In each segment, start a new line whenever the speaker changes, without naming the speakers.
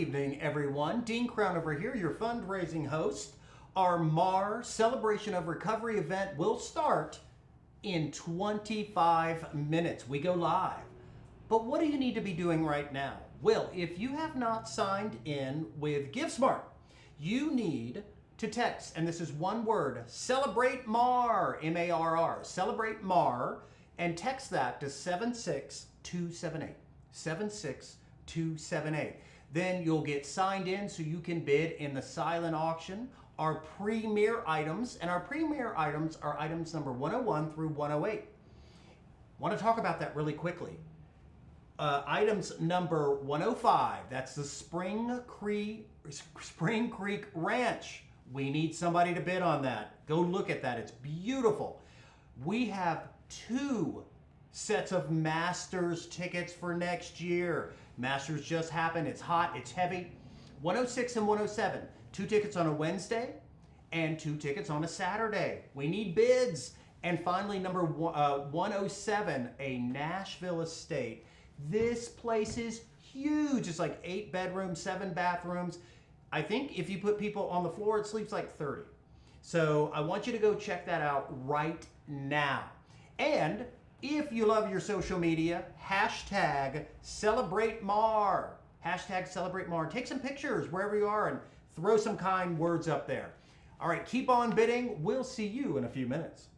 evening, everyone. Dean Crown over here, your fundraising host. Our MAR Celebration of Recovery event will start in 25 minutes. We go live. But what do you need to be doing right now? Well, if you have not signed in with GiveSmart, you need to text, and this is one word, Celebrate MAR, M-A-R-R, Celebrate MAR, and text that to 76278, 76278. Then you'll get signed in so you can bid in the silent auction. Our premier items, and our premier items are items number 101 through 108. Want to talk about that really quickly. Items number 105, that's the Spring Creek Ranch. We need somebody to bid on that. Go look at that. It's beautiful. We have 2 sets of Masters tickets for next year. Masters just happened. It's hot. It's heavy. 106 and 107. 2 tickets on a Wednesday and 2 tickets on a Saturday. We need bids. And finally, number 107, a Nashville estate. This place is huge. It's like 8 bedrooms, 7 bathrooms. I think if you put people on the floor, it sleeps like 30. So I want you to go check that out right now. And if you love your social media, hashtag Celebrate MAR. Hashtag Celebrate MAR. Take some pictures wherever you are and throw some kind words up there. All right, keep on bidding. We'll see you in a few minutes.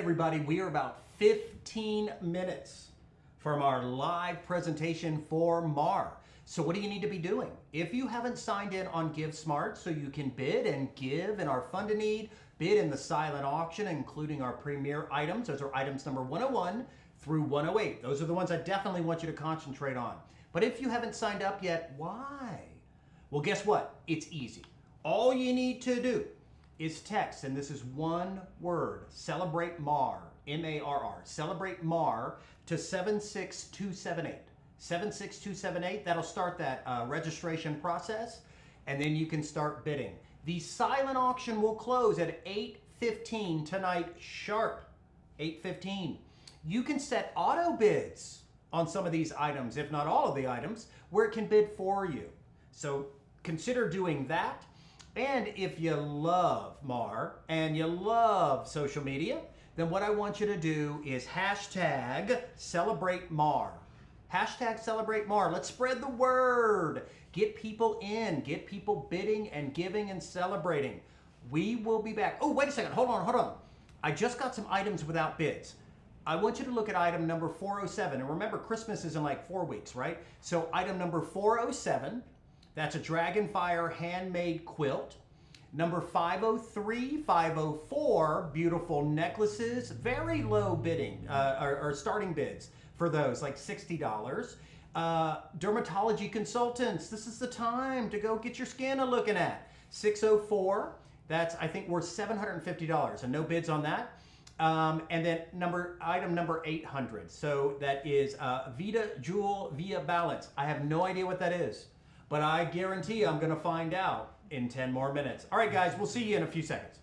everybody, we are about 15 minutes from our live presentation for MAR. So what do you need to be doing? If you haven't signed in on Give Smart so you can bid and give in our Fund a Need, bid in the silent auction, including our premier items. Those are items number 101 through 108. Those are the ones I definitely want you to concentrate on. But if you haven't signed up yet, why? Well, guess what? It's easy. All you need to do is text, and this is one word, Celebrate MAR, M-A-R-R, Celebrate MAR to 76278. 76278, that'll start that registration process, and then you can start bidding. The silent auction will close at 8:15 tonight sharp, 8:15. You can set auto bids on some of these items, if not all of the items, where it can bid for you. So consider doing that. And if you love MAR and you love social media, then what I want you to do is hashtag Celebrate MAR. Hashtag Celebrate MAR. Let's spread the word. Get people in, get people bidding and giving and celebrating. We will be back. Oh, wait a second. Hold on. I just got some items without bids. I want you to look at item number 407. And remember, Christmas is in like 4 weeks, right? So item number 407, that's a Dragonfire handmade quilt. Number 503, 504, beautiful necklaces. Very low bidding, or starting bids for those, like $60. Dermatology consultants, this is the time to go get your skin a looking at. 604, that's I think worth $750, and no bids on that. And then item number 800. So that is Vita Jewel Via Balance. I have no idea what that is, but I guarantee I'm going to find out in 10 more minutes. All right, guys, we'll see you in a few seconds.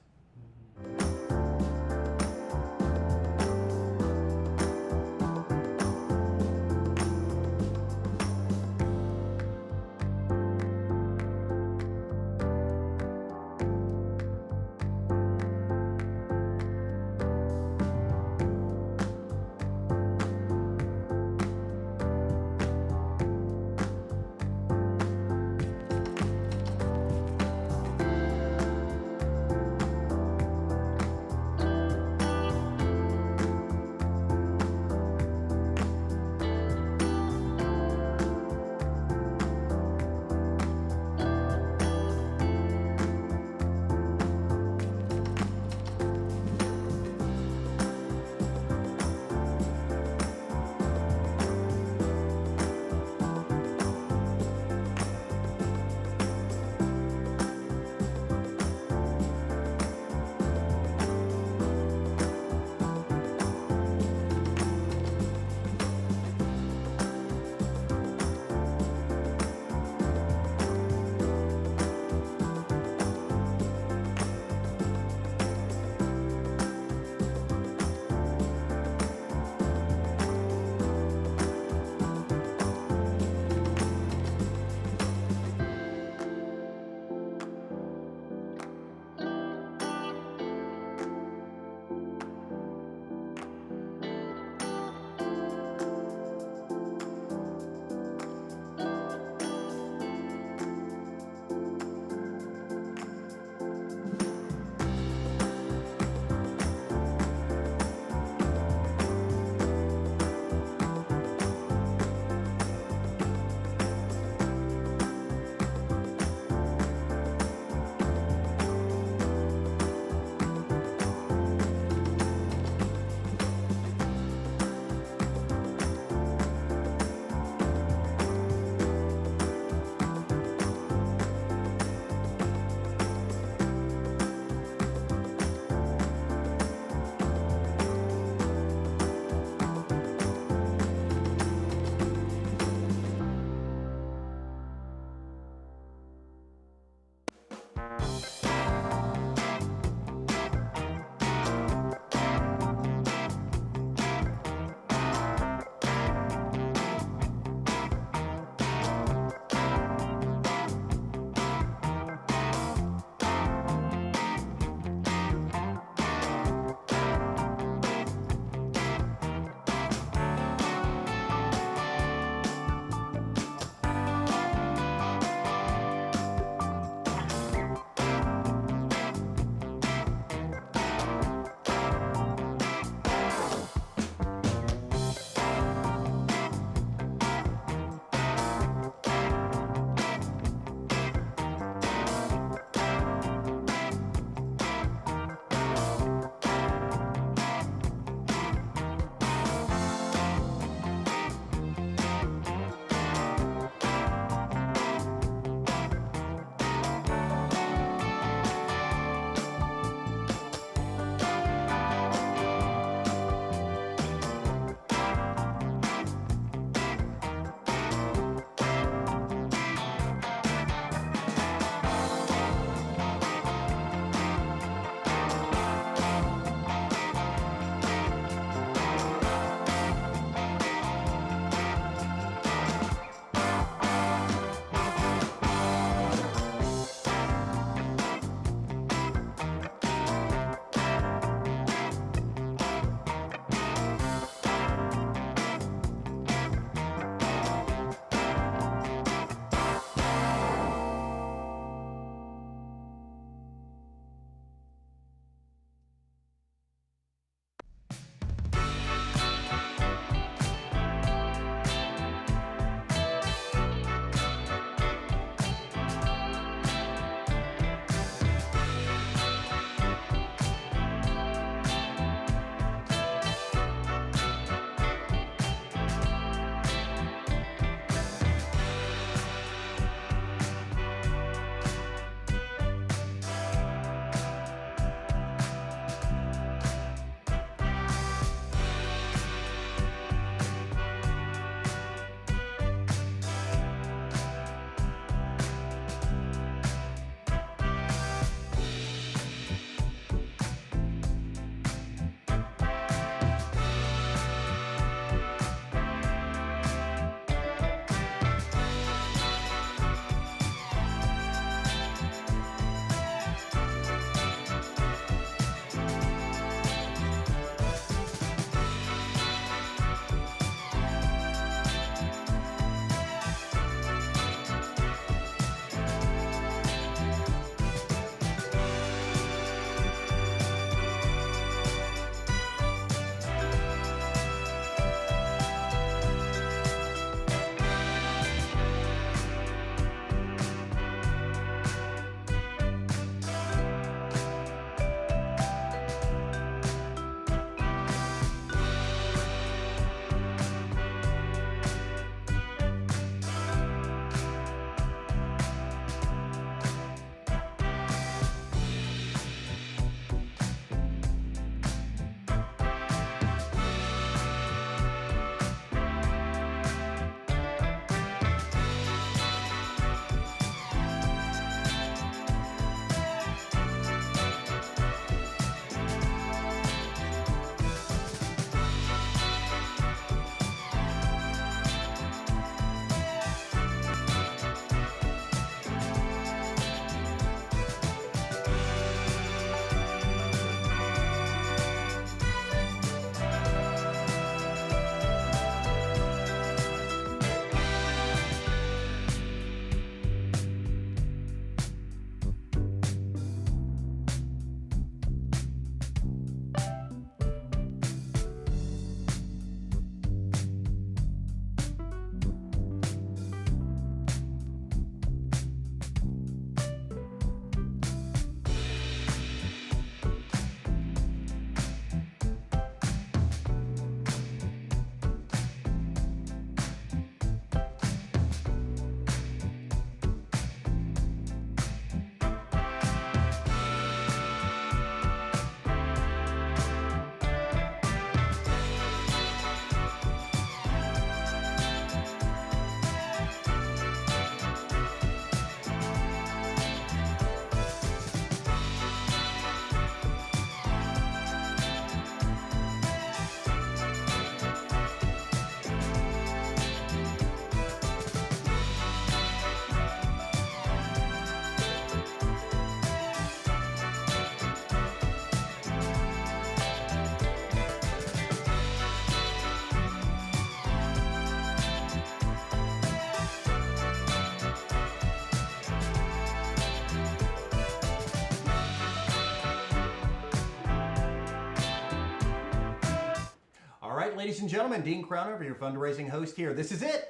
right, ladies and gentlemen, Dean Crownover, your fundraising host here. This is it.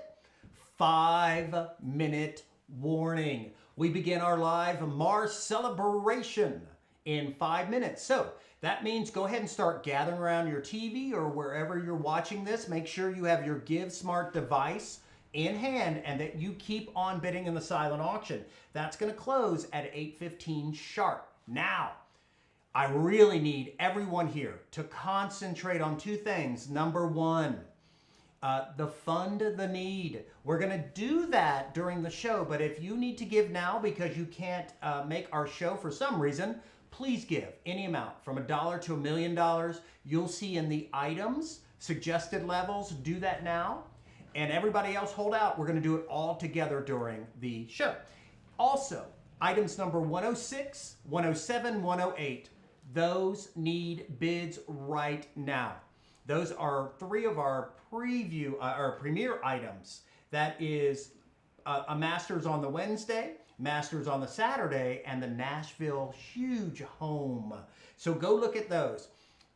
5-minute warning. We begin our live Mars celebration in 5 minutes. So that means go ahead and start gathering around your TV or wherever you're watching this. Make sure you have your Give Smart device in hand and that you keep on bidding in the silent auction. That's going to close at 8:15 sharp. Now, I really need everyone here to concentrate on two things. Number one, the fund the need. We're going to do that during the show, but if you need to give now because you can't make our show for some reason, please give any amount from $1 to $1 million. You'll see in the items, suggested levels, do that now. And everybody else hold out. We're going to do it all together during the show. Also, items number 106, 107, 108. Those need bids right now. Those are three of our premier items. That is a Masters on the Wednesday, Masters on the Saturday, and the Nashville Huge Home. So go look at those.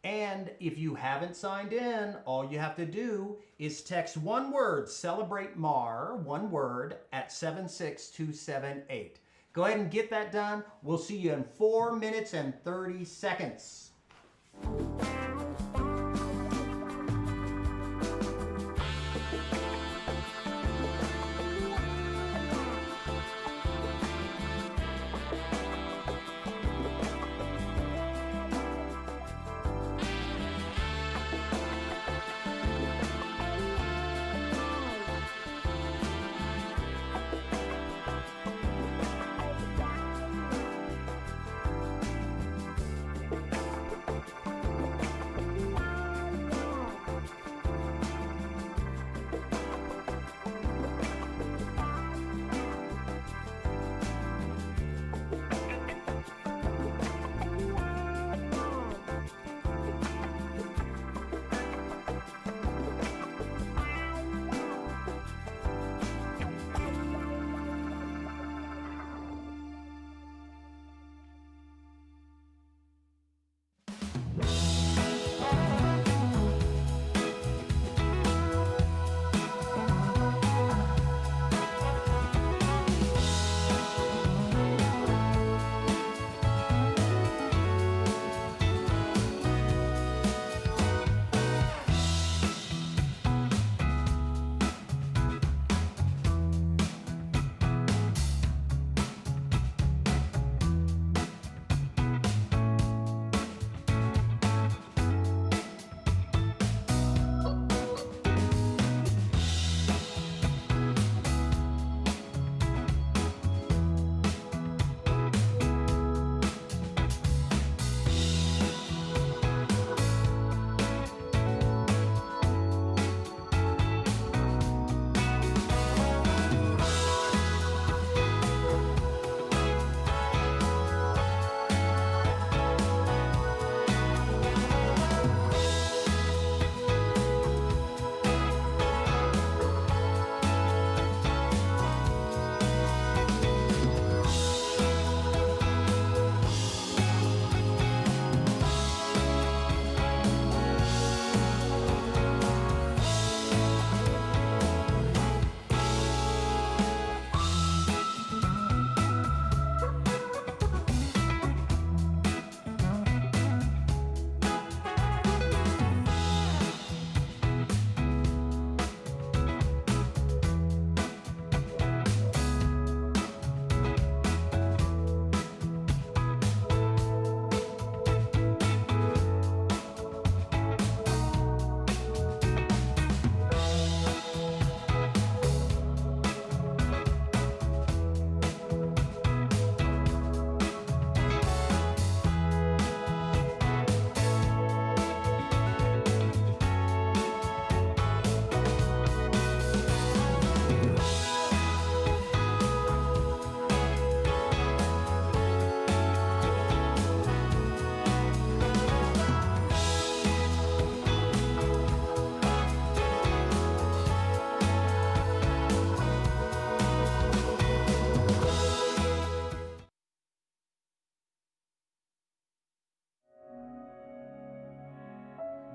And if you haven't signed in, all you have to do is text one word, Celebrate Mar, one word, at 76278. Go ahead and get that done. We'll see you in 4 minutes and 30 seconds.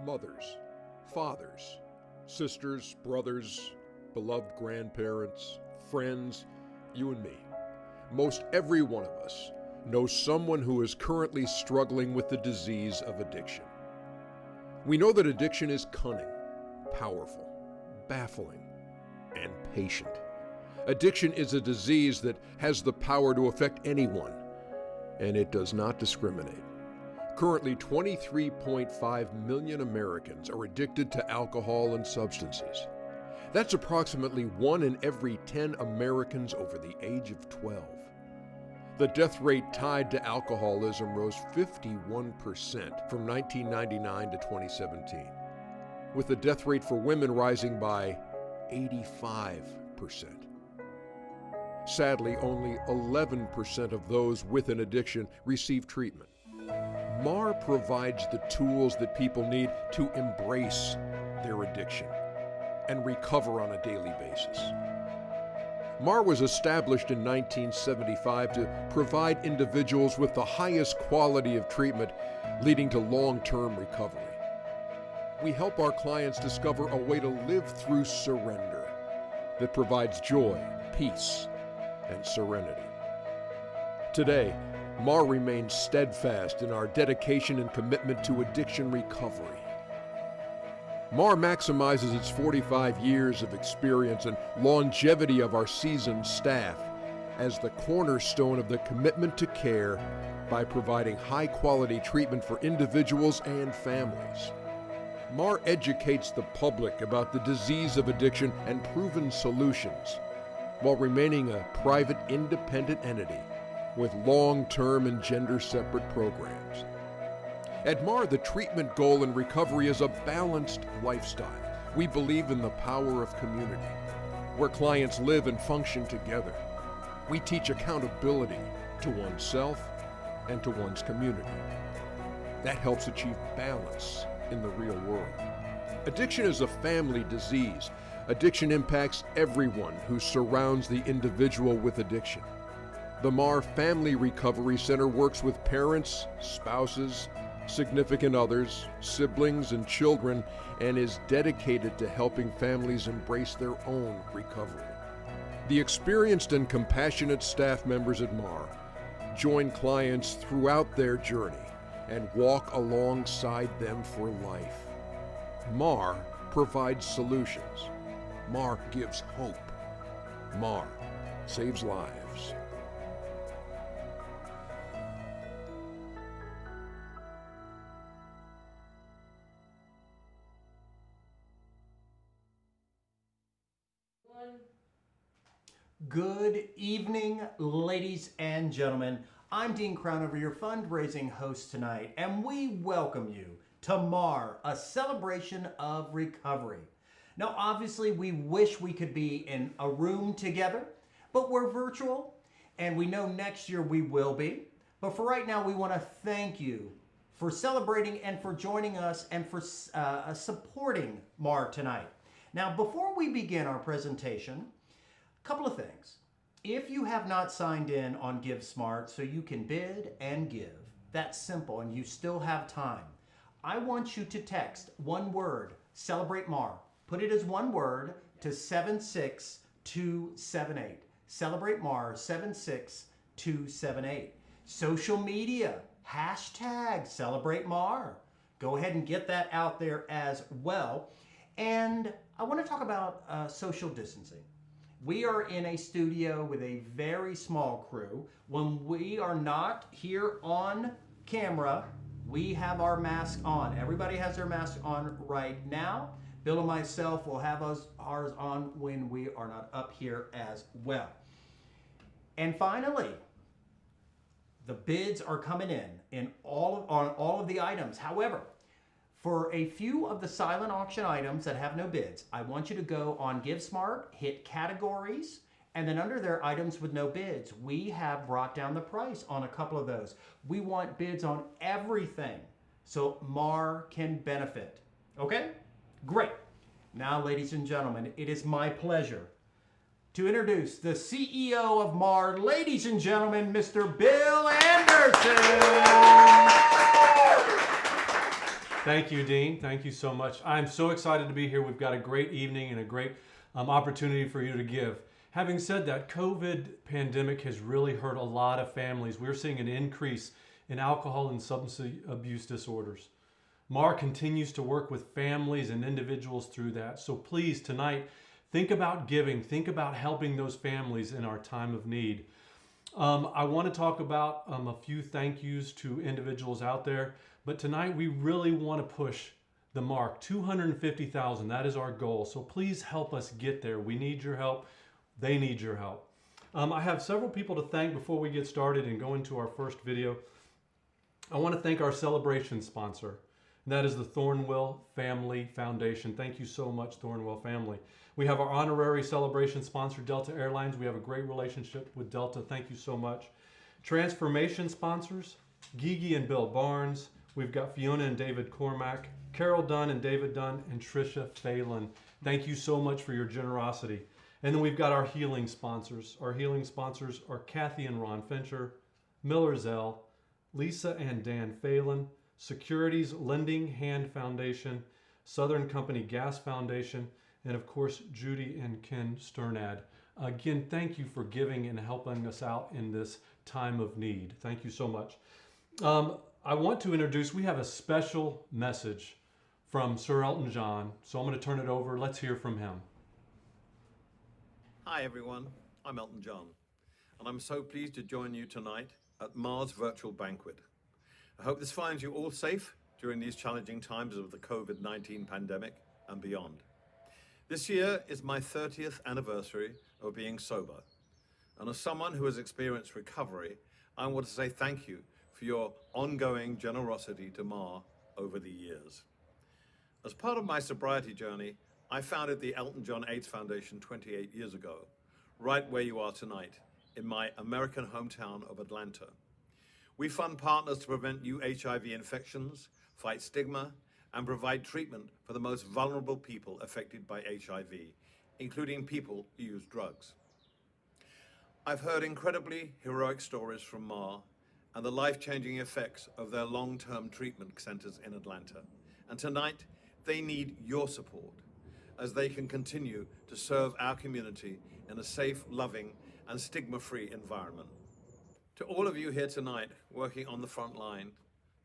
Mothers, fathers, sisters, brothers, beloved grandparents, friends, you and me. Most every one of us knows someone who is currently struggling with the disease of addiction. We know that addiction is cunning, powerful, baffling, and patient. Addiction is a disease that has the power to affect anyone, and it does not discriminate. Currently, 23.5 million Americans are addicted to alcohol and substances. That's approximately 1 in every 10 Americans over the age of 12. The death rate tied to alcoholism rose 51% from 1999 to 2017, with the death rate for women rising by 85%. Sadly, only 11% of those with an addiction receive treatment. MAR provides the tools that people need to embrace their addiction and recover on a daily basis. MAR was established in 1975 to provide individuals with the highest quality of treatment, leading to long-term recovery. We help our clients discover a way to live through surrender that provides joy, peace, and serenity. Today, MAR remains steadfast in our dedication and commitment to addiction recovery. MAR maximizes its 45 years of experience and longevity of our seasoned staff as the cornerstone of the commitment to care by providing high-quality treatment for individuals and families. MAR educates the public about the disease of addiction and proven solutions, while remaining a private, independent entity with long-term and gender-separate programs. At MAR, the treatment goal in recovery is a balanced lifestyle. We believe in the power of community, where clients live and function together. We teach accountability to oneself and to one's community. That helps achieve balance in the real world. Addiction is a family disease. Addiction impacts everyone who surrounds the individual with addiction. The MAR Family Recovery Center works with parents, spouses, significant others, siblings, and children, and is dedicated to helping families embrace their own recovery. The experienced and compassionate staff members at MAR join clients throughout their journey and walk alongside them for life. MAR provides solutions. MAR gives hope. MAR saves lives.
Good evening, ladies and gentlemen. I'm Dean Crownover, your fundraising host tonight, and we welcome you to MAR, a celebration of recovery. Now, obviously, we wish we could be in a room together, but we're virtual, and we know next year we will be. But for right now, we want to thank you for celebrating and for joining us and for supporting MAR tonight. Now, before we begin our presentation, a couple of things. If you have not signed in on GiveSmart so you can bid and give, that's simple and you still have time. I want you to text one word, Celebrate MAR. Put it as one word to 76278. Celebrate MAR 76278. Social media, hashtag Celebrate MAR. Go ahead and get that out there as well. And I want to talk about social distancing. We are in a studio with a very small crew. When we are not here on camera, we have our mask on. Everybody has their mask on right now. Bill and myself will have ours on when we are not up here as well. And finally, the bids are coming in on all of the items. However, for a few of the silent auction items that have no bids, I want you to go on GiveSmart, hit categories, and then under there, items with no bids. We have brought down the price on a couple of those. We want bids on everything so MAR can benefit. Okay? Great. Now, ladies and gentlemen, it is my pleasure to introduce the CEO of MAR, ladies and gentlemen, Mr. Bill Anderson.
Thank you, Dean. Thank you so much. I'm so excited to be here. We've got a great evening and a great opportunity for you to give. Having said that, COVID pandemic has really hurt a lot of families. We're seeing an increase in alcohol and substance abuse disorders. MAR continues to work with families and individuals through that. So please, tonight, think about giving. Think about helping those families in our time of need. I want to talk about a few thank yous to individuals out there, but tonight we really want to push the mark. 250,000, that is our goal. So please help us get there. We need your help. They need your help. I have several people to thank before we get started and go into our first video. I want to thank our celebration sponsor. And that is the Thornwell Family Foundation. Thank you so much, Thornwell family. We have our honorary celebration sponsor, Delta Airlines. We have a great relationship with Delta. Thank you so much. Transformation sponsors, Gigi and Bill Barnes. We've got Fiona and David Cormack, Carol Dunn and David Dunn, and Tricia Phelan. Thank you so much for your generosity. And then we've got our healing sponsors. Our healing sponsors are Kathy and Ron Fincher, Miller Zell, Lisa and Dan Phelan, Securities Lending Hand Foundation, Southern Company Gas Foundation, and of course, Judy and Ken Sternad. Again, thank you for giving and helping us out in this time of need. Thank you so much. I want to introduce, we have a special message from Sir Elton John, so I'm going to turn it over. Let's hear from him.
Hi everyone, I'm Elton John, and I'm so pleased to join you tonight at Mars Virtual Banquet. I hope this finds you all safe during these challenging times of the COVID-19 pandemic and beyond. This year is my 30th anniversary of being sober, and as someone who has experienced recovery, I want to say thank you for your ongoing generosity to MAR over the years. As part of my sobriety journey, I founded the Elton John AIDS Foundation 28 years ago, right where you are tonight, in my American hometown of Atlanta. We fund partners to prevent new HIV infections, fight stigma, and provide treatment for the most vulnerable people affected by HIV, including people who use drugs. I've heard incredibly heroic stories from MAR and the life-changing effects of their long-term treatment centers in Atlanta. And tonight, they need your support as they can continue to serve our community in a safe, loving, and stigma-free environment. To all of you here tonight working on the front line,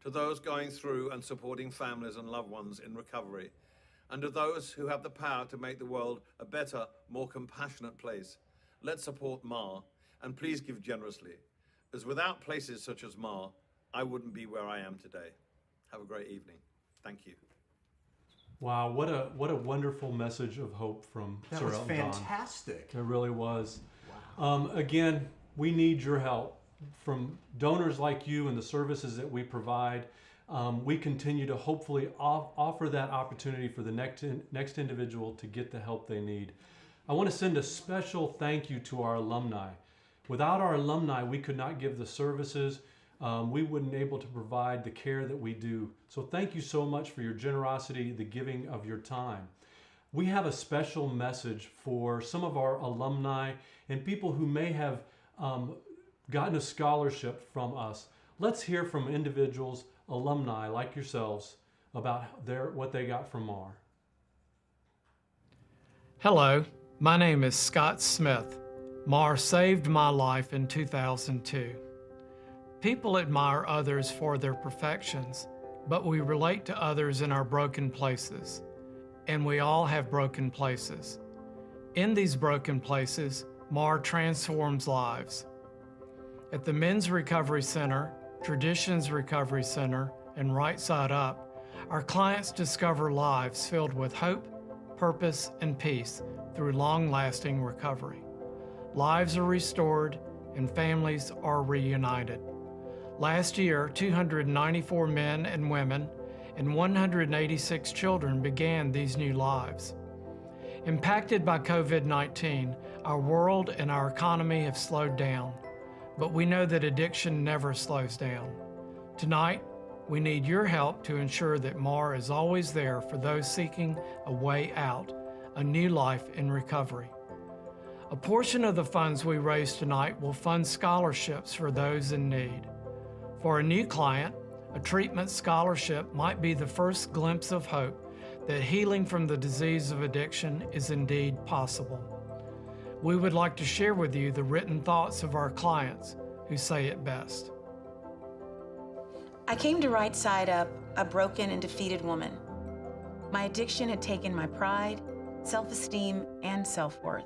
to those going through and supporting families and loved ones in recovery, and to those who have the power to make the world a better, more compassionate place, let's support MAR, and please give generously, as without places such as MAR, I wouldn't be where I am today. Have a great evening. Thank you.
Wow, what a wonderful message of hope from Sir Elton John.
That was fantastic.
It really was.
Wow.
Again, we need your help. From donors like you and the services that we provide, we continue to hopefully offer that opportunity for the next individual to get the help they need. I want to send a special thank you to our alumni. Without our alumni, we could not give the services. We wouldn't be able to provide the care that we do. So thank you so much for your generosity, the giving of your time. We have a special message for some of our alumni and people who may have gotten a scholarship from us. Let's hear from individuals, alumni like yourselves, about what they got from MAR.
Hello, my name is Scott Smith. MAR saved my life in 2002. People admire others for their perfections, but we relate to others in our broken places. And we all have broken places. In these broken places, MAR transforms lives. At the Men's Recovery Center, Traditions Recovery Center, and Right Side Up, our clients discover lives filled with hope, purpose, and peace through long-lasting recovery. Lives are restored and families are reunited. Last year, 294 men and women and 186 children began these new lives. Impacted by COVID-19, our world and our economy have slowed down. But we know that addiction never slows down. Tonight, we need your help to ensure that MAR is always there for those seeking a way out, a new life in recovery. A portion of the funds we raise tonight will fund scholarships for those in need. For a new client, a treatment scholarship might be the first glimpse of hope that healing from the disease of addiction is indeed possible. We would like to share with you the written thoughts of our clients who say it best.
I came to Right Side Up a broken and defeated woman. My addiction had taken my pride, self-esteem, and self-worth.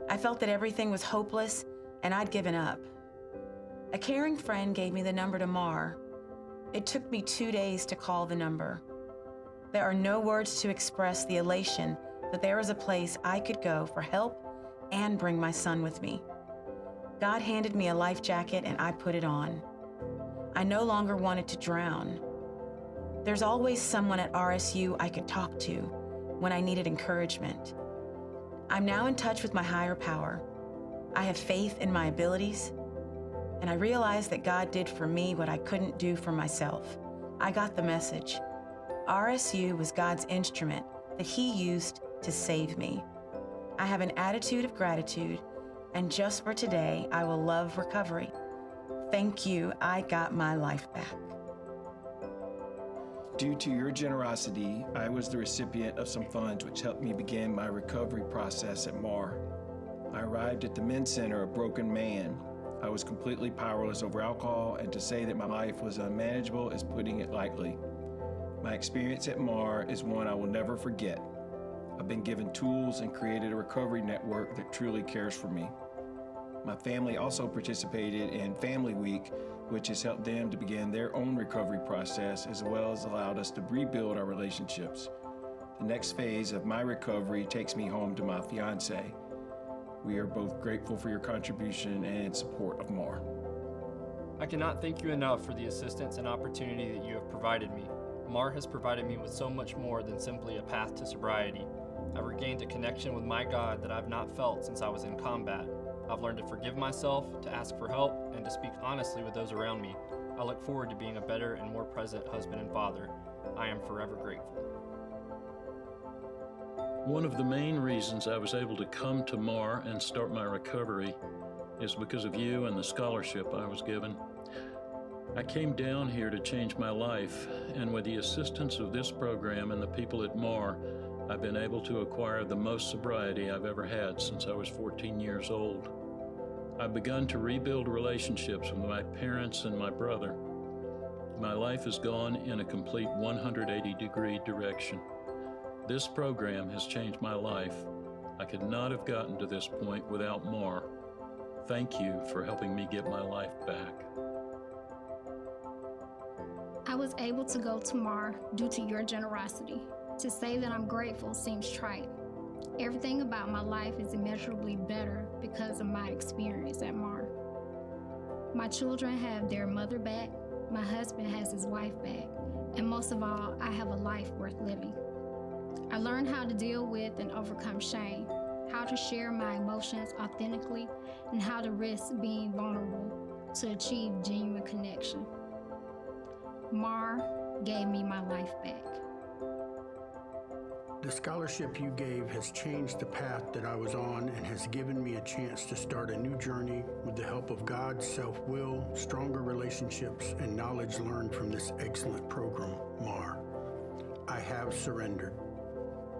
I felt that everything was hopeless and I'd given up. A caring friend gave me the number to Mar. It took me 2 days to call the number. There are no words to express the elation that there is a place I could go for help and bring my son with me. God handed me a life jacket and I put it on. I no longer wanted to drown. There's always someone at RSU I could talk to when I needed encouragement. I'm now in touch with my higher power. I have faith in my abilities, and I realize that God did for me what I couldn't do for myself. I got the message. RSU was God's instrument that He used to save me. I have an attitude of gratitude, and just for today, I will love recovery. Thank you, I got my life back.
Due to your generosity, I was the recipient of some funds which helped me begin my recovery process at MAR. I arrived at the men's center a broken man. I was completely powerless over alcohol, and to say that my life was unmanageable is putting it lightly. My experience at MAR is one I will never forget. I've been given tools and created a recovery network that truly cares for me. My family also participated in Family Week, which has helped them to begin their own recovery process, as well as allowed us to rebuild our relationships. The next phase of my recovery takes me home to my fiance. We are both grateful for your contribution and support of MAR.
I cannot thank you enough for the assistance and opportunity that you have provided me. MAR has provided me with so much more than simply a path to sobriety. I've regained a connection with my God that I've not felt since I was in combat. I've learned to forgive myself, to ask for help, and to speak honestly with those around me. I look forward to being a better and more present husband and father. I am forever grateful.
One of the main reasons I was able to come to MAR and start my recovery is because of you and the scholarship I was given. I came down here to change my life, and with the assistance of this program and the people at MAR, I've been able to acquire the most sobriety I've ever had since I was 14 years old. I've begun to rebuild relationships with my parents and my brother. My life has gone in a complete 180-degree direction. This program has changed my life. I could not have gotten to this point without MAR. Thank you for helping me get my life back.
I was able to go to MAR due to your generosity. To say that I'm grateful seems trite. Everything about my life is immeasurably better because of my experience at MAR. My children have their mother back, my husband has his wife back, and most of all, I have a life worth living. I learned how to deal with and overcome shame, how to share my emotions authentically, and how to risk being vulnerable to achieve genuine connection. MAR gave me my life back.
The scholarship you gave has changed the path that I was on and has given me a chance to start a new journey with the help of God's self-will, stronger relationships, and knowledge learned from this excellent program, MAR. I have surrendered.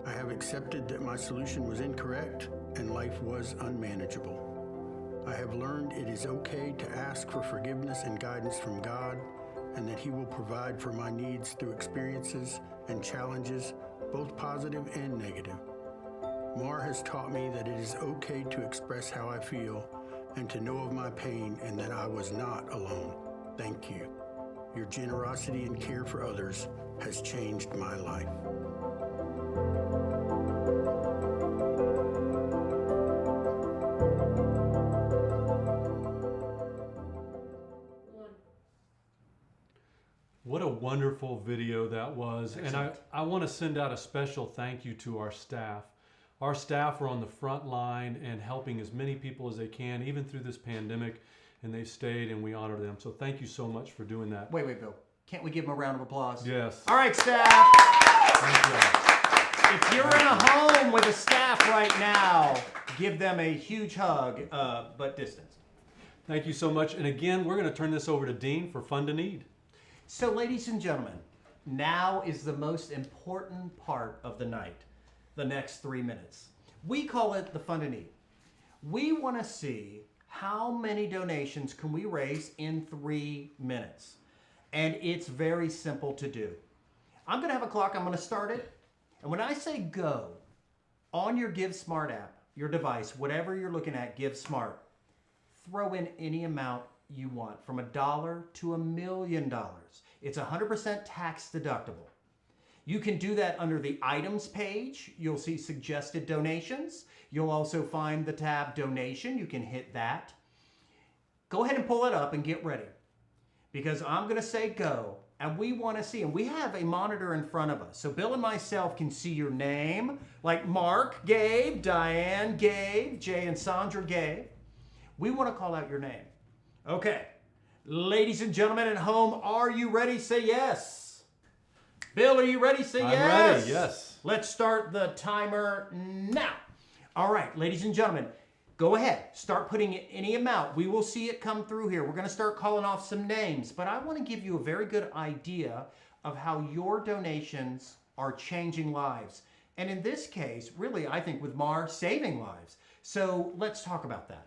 I have accepted that my solution was incorrect and life was unmanageable. I have learned it is okay to ask for forgiveness and guidance from God, and that He will provide for my needs through experiences and challenges, both positive and negative. MAR has taught me that it is okay to express how I feel and to know of my pain and that I was not alone. Thank you. Your generosity and care for others has changed my life.
What a wonderful video that was. Excellent. And I want to send out a special thank you to our staff. Our staff are on the front line and helping as many people as they can, even through this pandemic, and they've stayed, and we honor them. So thank you so much for doing that.
Wait, Bill. Can't we give them a round of applause?
Yes.
All right, staff.
Thank you.
If you're in a home with a staff right now, give them a huge hug, but distance.
Thank you so much. And again, we're going to turn this over to Dean for Fund to Need.
So, ladies and gentlemen, now is the most important part of the night, the next 3 minutes. We call it the Fund and Eat. We want to see how many donations can we raise in 3 minutes. And it's very simple to do. I'm going to have a clock. I'm going to start it. And when I say go, on your Give Smart app, your device, whatever you're looking at, Give Smart, throw in any amount you want, from $1 to $1 million. It's 100% tax deductible. You can do that under the items page. You'll see suggested donations. You'll also find the tab donation. You can hit that. Go ahead and pull it up and get ready, because I'm going to say go, and we want to see, and we have a monitor in front of us. So Bill and myself can see your name, like Mark gave, Diane gave, Jay and Sandra gave. We want to call out your name. Okay, ladies and gentlemen at home, are you ready? Say yes. Bill, are you ready? Say yes.
I'm ready, yes.
Let's start the timer now. All right, ladies and gentlemen, go ahead. Start putting in any amount. We will see it come through here. We're going to start calling off some names, but I want to give you a very good idea of how your donations are changing lives. And in this case, really, I think with Mar, saving lives. So let's talk about that.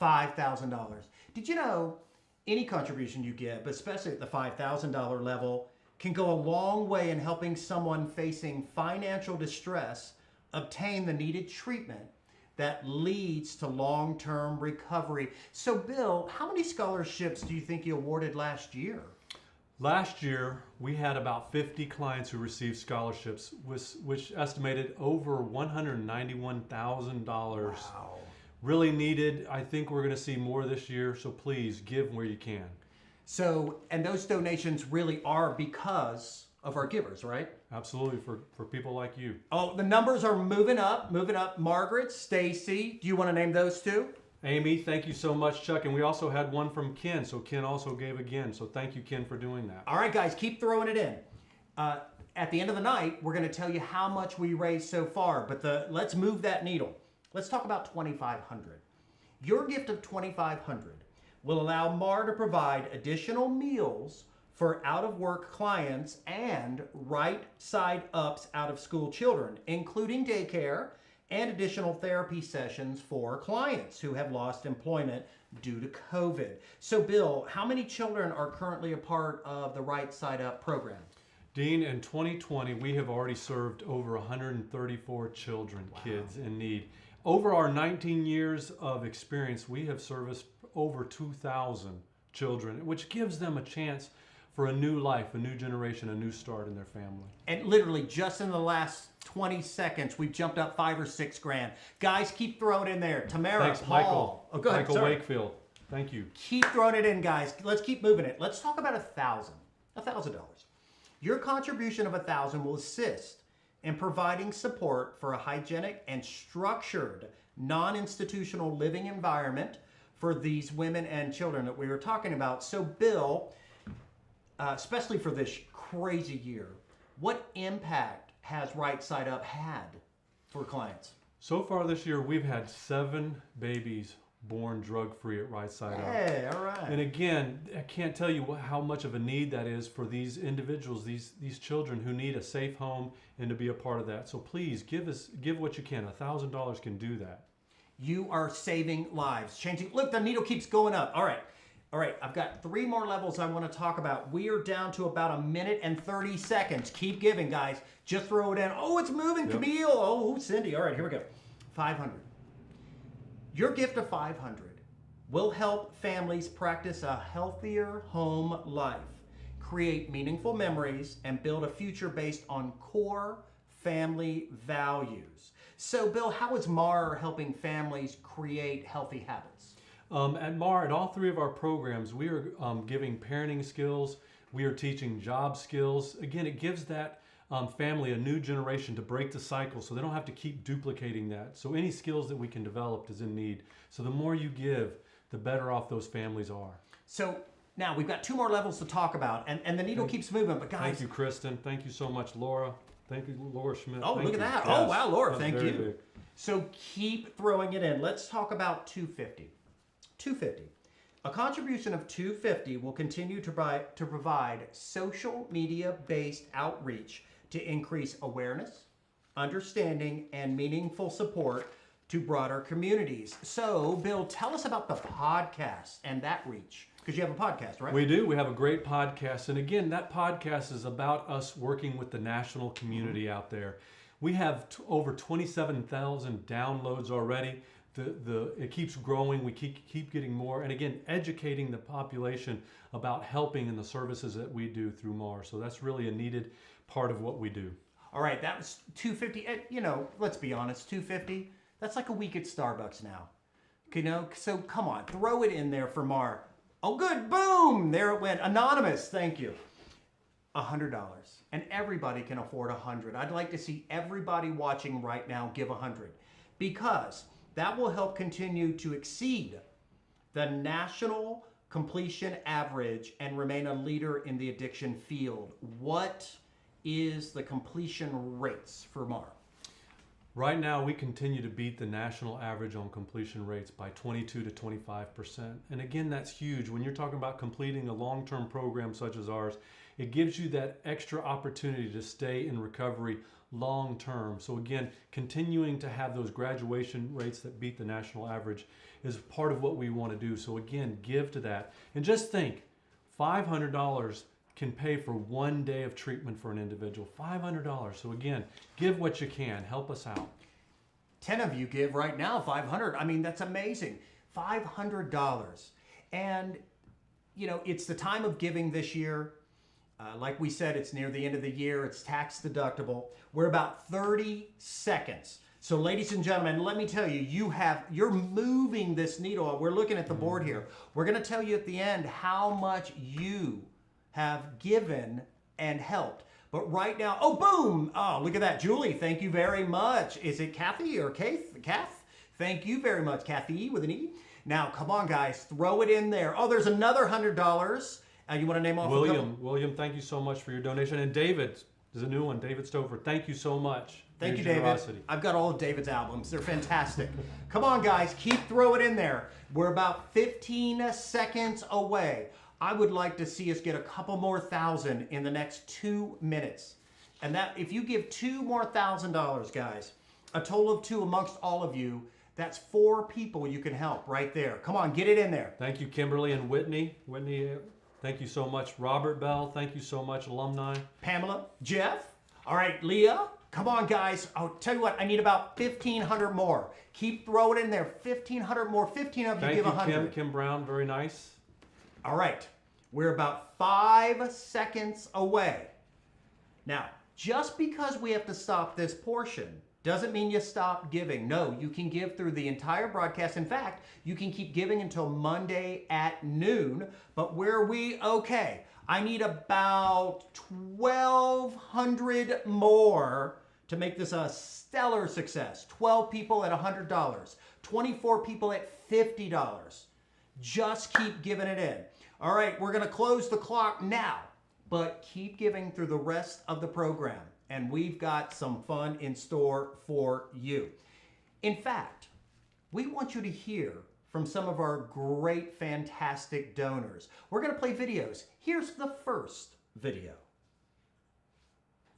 $5,000. Did you know any contribution you give, especially at the $5,000 level, can go a long way in helping someone facing financial distress obtain the needed treatment that leads to long-term recovery. So Bill, how many scholarships do you think you awarded last year?
Last year, we had about 50 clients who received scholarships, which estimated over $191,000.
Wow.
Really needed. I think we're going to see more this year, so please give where you can.
So, and those donations really are because of our givers, right?
Absolutely, for people like you.
Oh, the numbers are moving up. Margaret, Stacy, do you want to name those two?
Amy, thank you so much, Chuck. And we also had one from Ken, so Ken also gave again. So thank you, Ken, for doing that.
All right, guys, keep throwing it in. At the end of the night, we're going to tell you how much we raised so far, but let's move that needle. Let's talk about $2,500. Your gift of $2,500 will allow Mar to provide additional meals for out-of-work clients and right side ups out-of-school children, including daycare and additional therapy sessions for clients who have lost employment due to COVID. So Bill, how many children are currently a part of the Right Side Up program?
Dean, in 2020, we have already served over 134 children, kids in need. Over our 19 years of experience, we have serviced over 2,000 children, which gives them a chance for a new life, a new generation, a new start in their family.
And literally just in the last 20 seconds, we've jumped up $5 or $6 grand. Guys, keep throwing it in there. Tamara,
Thanks,
Paul.
Michael.
Oh, go ahead.
Michael
Sorry.
Wakefield. Thank you.
Keep throwing it in, guys. Let's keep moving it. Let's talk about $1,000. Your contribution of $1,000 will assist in providing support for a hygienic and structured non-institutional living environment for these women and children that we were talking about. So Bill, especially for this crazy year, what impact has Right Side Up had for clients?
So far this year, we've had 7 babies born drug-free at Right Side Up.
Hey, all right.
And again, I can't tell you how much of a need that is for these individuals, these children who need a safe home and to be a part of that. So please give what you can. $1,000 can do that.
You are saving lives, changing. Look, the needle keeps going up. All right. I've got 3 more levels I want to talk about. We are down to about 1 minute and 30 seconds. Keep giving, guys. Just throw it in. Oh, it's moving, yep. Camille. Oh, Cindy. All right, here we go. 500. Your gift of 500 will help families practice a healthier home life, create meaningful memories, and build a future based on core family values. So, Bill, how is MAR helping families create healthy habits?
At MAR, at all 3 of our programs, we are giving parenting skills. We are teaching job skills. Again, it gives that family a new generation to break the cycle so they don't have to keep duplicating that. So any skills that we can develop is in need. So the more you give, the better off those families are.
So now we've got 2 more levels to talk about, and the needle keeps moving. But guys,
thank you, Kristen. Thank you so much, Laura. Thank you, Laura Schmidt.
Oh, look at that. Yes. Oh, wow, Laura, thank you. Big. So keep throwing it in. Let's talk about $250. $250. A contribution of $250 will continue to provide social media-based outreach to increase awareness, understanding, and meaningful support to broader communities. So, Bill, tell us about the podcast and that reach. Because you have a podcast, right?
We do. We have a great podcast. And again, that podcast is about us working with the national community out there. We have over 27,000 downloads already. It keeps growing. We keep getting more. And again, educating the population about helping in the services that we do through MAR. So that's really a needed part of what we do.
All right, that was $250. You know, let's be honest, $250. That's like a week at Starbucks now. You know, so come on, throw it in there for MAR. Oh, good, boom, there it went. Anonymous, thank you. $100, and everybody can afford $100. I'd like to see everybody watching right now give $100, because that will help continue to exceed the national completion average and remain a leader in the addiction field. What is the completion rates for MAR?
Right now, we continue to beat the national average on completion rates by 22 to 25%. And again, that's huge. When you're talking about completing a long-term program such as ours, it gives you that extra opportunity to stay in recovery long-term. So again, continuing to have those graduation rates that beat the national average is part of what we want to do. So again, give to that. And just think, $500 can pay for 1 day of treatment for an individual. $500. So again, give what you can. Help us out.
10 of you give right now $500. I mean, that's amazing. $500. And, you know, it's the time of giving this year. Like we said, it's near the end of the year. It's tax deductible. We're about 30 seconds. So ladies and gentlemen, let me tell you, you're moving this needle. We're looking at the board here. We're going to tell you at the end how much you have given and helped. But right now, oh, boom. Oh, look at that. Julie, thank you very much. Is it Kathy or Kath? Thank you very much, Kathy with an E. Now, come on, guys. Throw it in there. Oh, there's another $100. You want to name off
William, thank you so much for your donation. And David, there's a new one, David Stover. Thank you so much.
Thank you, David. I've got all of David's albums. They're fantastic. Come on, guys. Keep throwing it in there. We're about 15 seconds away. I would like to see us get a couple more thousand in the next 2 minutes. And that, if you give $2 more thousand, guys, a total of 2 amongst all of you, that's 4 people you can help right there. Come on, get it in there.
Thank you, Kimberly and Whitney. Whitney, thank you so much. Robert Bell, thank you so much. Alumni.
Pamela, Jeff. All right, Leah. Come on, guys. I'll tell you what, I need about 1,500 more. Keep throwing it in there. 1,500 more. 15 of you give 100.
Thank you, Kim Brown. Very nice.
All right. We're about 5 seconds away. Now, just because we have to stop this portion doesn't mean you stop giving. No, you can give through the entire broadcast. In fact, you can keep giving until Monday at noon. But okay, I need about 1,200 more to make this a stellar success. 12 people at $100, 24 people at $50. Just keep giving it in. All right, we're going to close the clock now, but keep giving through the rest of the program. And we've got some fun in store for you. In fact, we want you to hear from some of our great, fantastic donors. We're going to play videos. Here's the first video.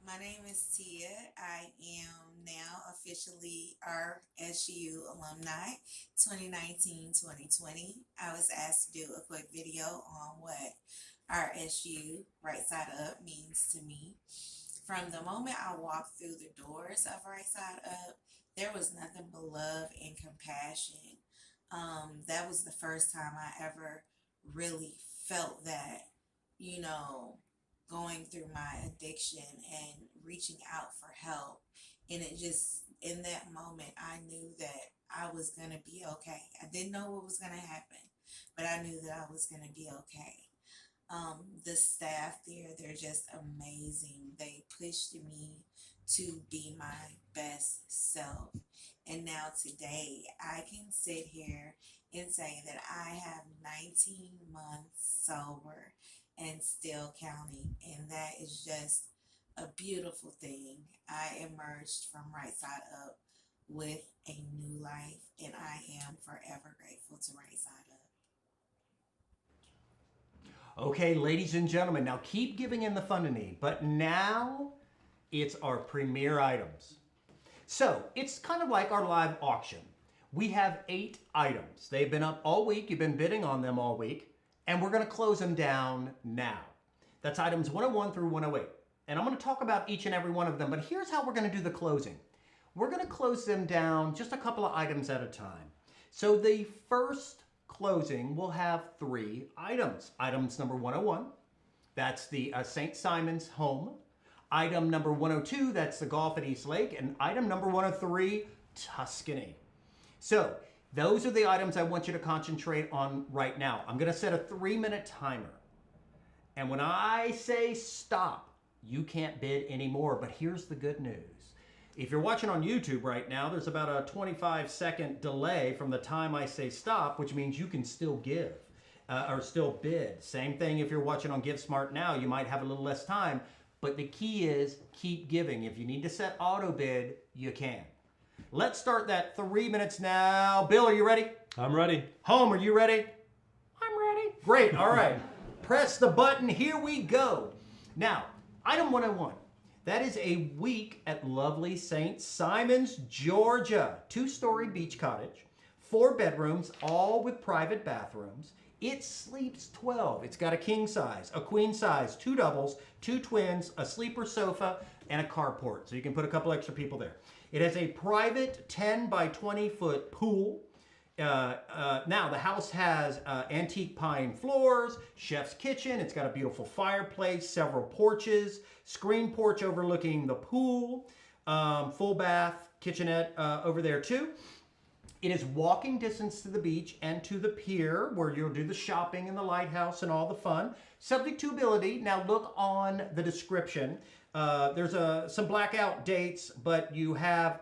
My name is Tia. I am now officially RSU Alumni 2019-2020. I was asked to do a quick video on what RSU, Right Side Up, means to me. From the moment I walked through the doors of Right Side Up, there was nothing but love and compassion. That was the first time I ever really felt that, you know, going through my addiction and reaching out for help. And it just, in that moment, I knew that I was going to be okay. I didn't know what was going to happen, but I knew that I was going to be okay. The staff there, they're just amazing. They pushed me to be my best self. And now today, I can sit here and say that I have 19 months sober and still counting. And that is just a beautiful thing. I emerged from Right Side Up with a new life, and I am forever grateful to Right Side Up.
Okay, ladies and gentlemen, now keep giving in the funding, but now it's our premier items. So it's kind of like our live auction. We have 8 items. They've been up all week. You've been bidding on them all week, and we're going to close them down now. That's items 101 through 108. And I'm going to talk about each and every one of them, but here's how we're going to do the closing. We're going to close them down just a couple of items at a time. So the first closing will have 3 items. Items number 101, that's the St. Simon's home. Item number 102, that's the golf at East Lake. And item number 103, Tuscany. So those are the items I want you to concentrate on right now. I'm going to set a 3-minute timer. And when I say stop, you can't bid anymore. But here's the good news. If you're watching on YouTube right now, there's about a 25-second delay from the time I say stop, which means you can still give or still bid. Same thing if you're watching on GiveSmart now, you might have a little less time. But the key is keep giving. If you need to set auto bid, you can. Let's start that 3 minutes now. Bill, are you ready?
I'm ready.
Home, are you ready? I'm ready. Great, all right. Press the button, here we go. Now, item 101. That is a week at lovely St. Simon's, Georgia. 2-story beach cottage, 4 bedrooms, all with private bathrooms. It sleeps 12. It's got a king size, a queen size, 2 doubles, 2 twins, a sleeper sofa, and a carport. So you can put a couple extra people there. It has a private 10 by 20 foot pool. Now the house has antique pine floors, chef's kitchen. It's got a beautiful fireplace, several porches, screen porch overlooking the pool, full bath, kitchenette over there too. It is walking distance to the beach and to the pier where you'll do the shopping and the lighthouse and all the fun. Subject to ability. Now look on the description. There's some blackout dates, but you have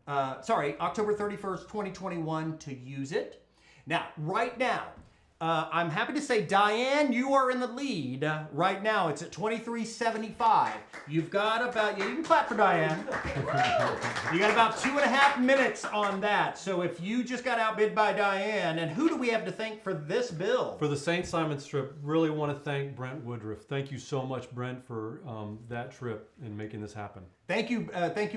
October 31st, 2021 to use it. Now, right now, I'm happy to say, Diane, you are in the lead right now. It's at 23.75. You've got about, you can clap for Diane. You got about 2.5 minutes on that. So if you just got outbid by Diane, and who do we have to thank for this bill?
For the St. Simon's trip, really want to thank Brent Woodruff. Thank you so much, Brent, for that trip and making this happen.
Thank you,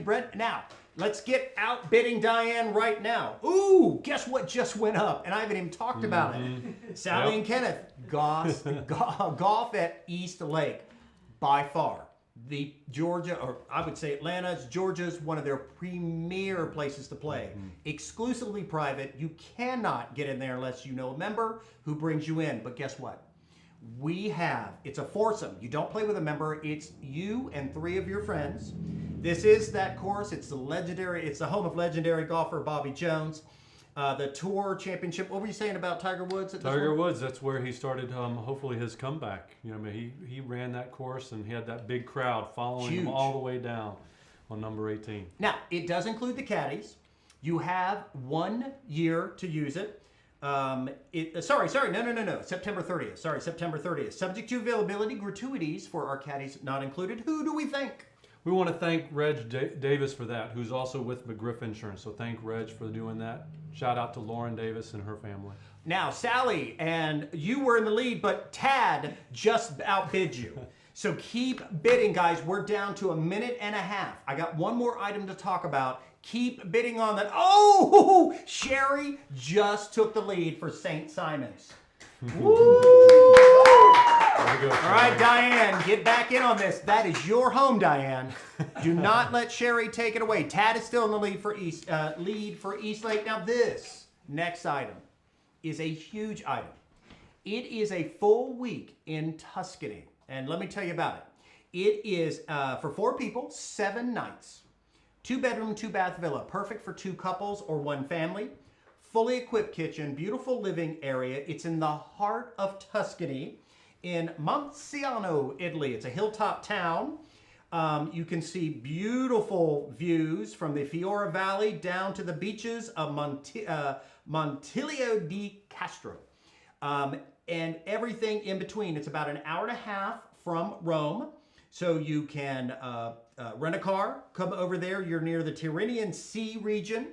Brent. Now, let's get outbidding Diane right now. Ooh, guess what just went up? And I haven't even talked about it. Sally and Kenneth, golf at East Lake. By far, the Georgia, or I would say Atlanta, Georgia's one of their premier places to play. Exclusively private. You cannot get in there unless you know a member who brings you in. But guess what? It's a foursome. You don't play with a member. It's you and 3 of your friends. This is that course. It's the home of legendary golfer Bobby Jones. The Tour Championship. What were you saying about Tiger Woods?
Tiger Woods, that's where he started, hopefully, his comeback. You know, I mean, he ran that course and he had that big crowd following him all the way down on number 18. Now,
it does include the caddies. You have 1 year to use it. No. September 30th. Sorry, September 30th. Subject to availability, gratuities for our caddies not included. Who do we thank?
We want to thank Reg Davis for that, who's also with McGriff Insurance. So thank Reg for doing that. Shout out to Lauren Davis and her family.
Now, Sally, and you were in the lead, but Tad just outbid you. So keep bidding, guys. We're down to 1.5 minutes. I got one more item to talk about. Keep bidding on that. Oh, Sherry just took the lead for St. Simon's. Woo! All right, Diane, get back in on this. That is your home, Diane. Do not let Sherry take it away. Tad is still in the lead for East Lake. Now, this next item is a huge item. It is a full week in Tuscany, and let me tell you about it. It is for 4 people, 7 nights. 2-bedroom, 2-bath villa, perfect for 2 couples or 1 family. Fully equipped kitchen, beautiful living area. It's in the heart of Tuscany in Monziano, Italy. It's a hilltop town. You can see beautiful views from the Fiora Valley down to the beaches of Montiglio di Castro. And everything in between. It's about 1.5 hours from Rome. So you can rent a car, come over there. You're near the Tyrrhenian Sea region.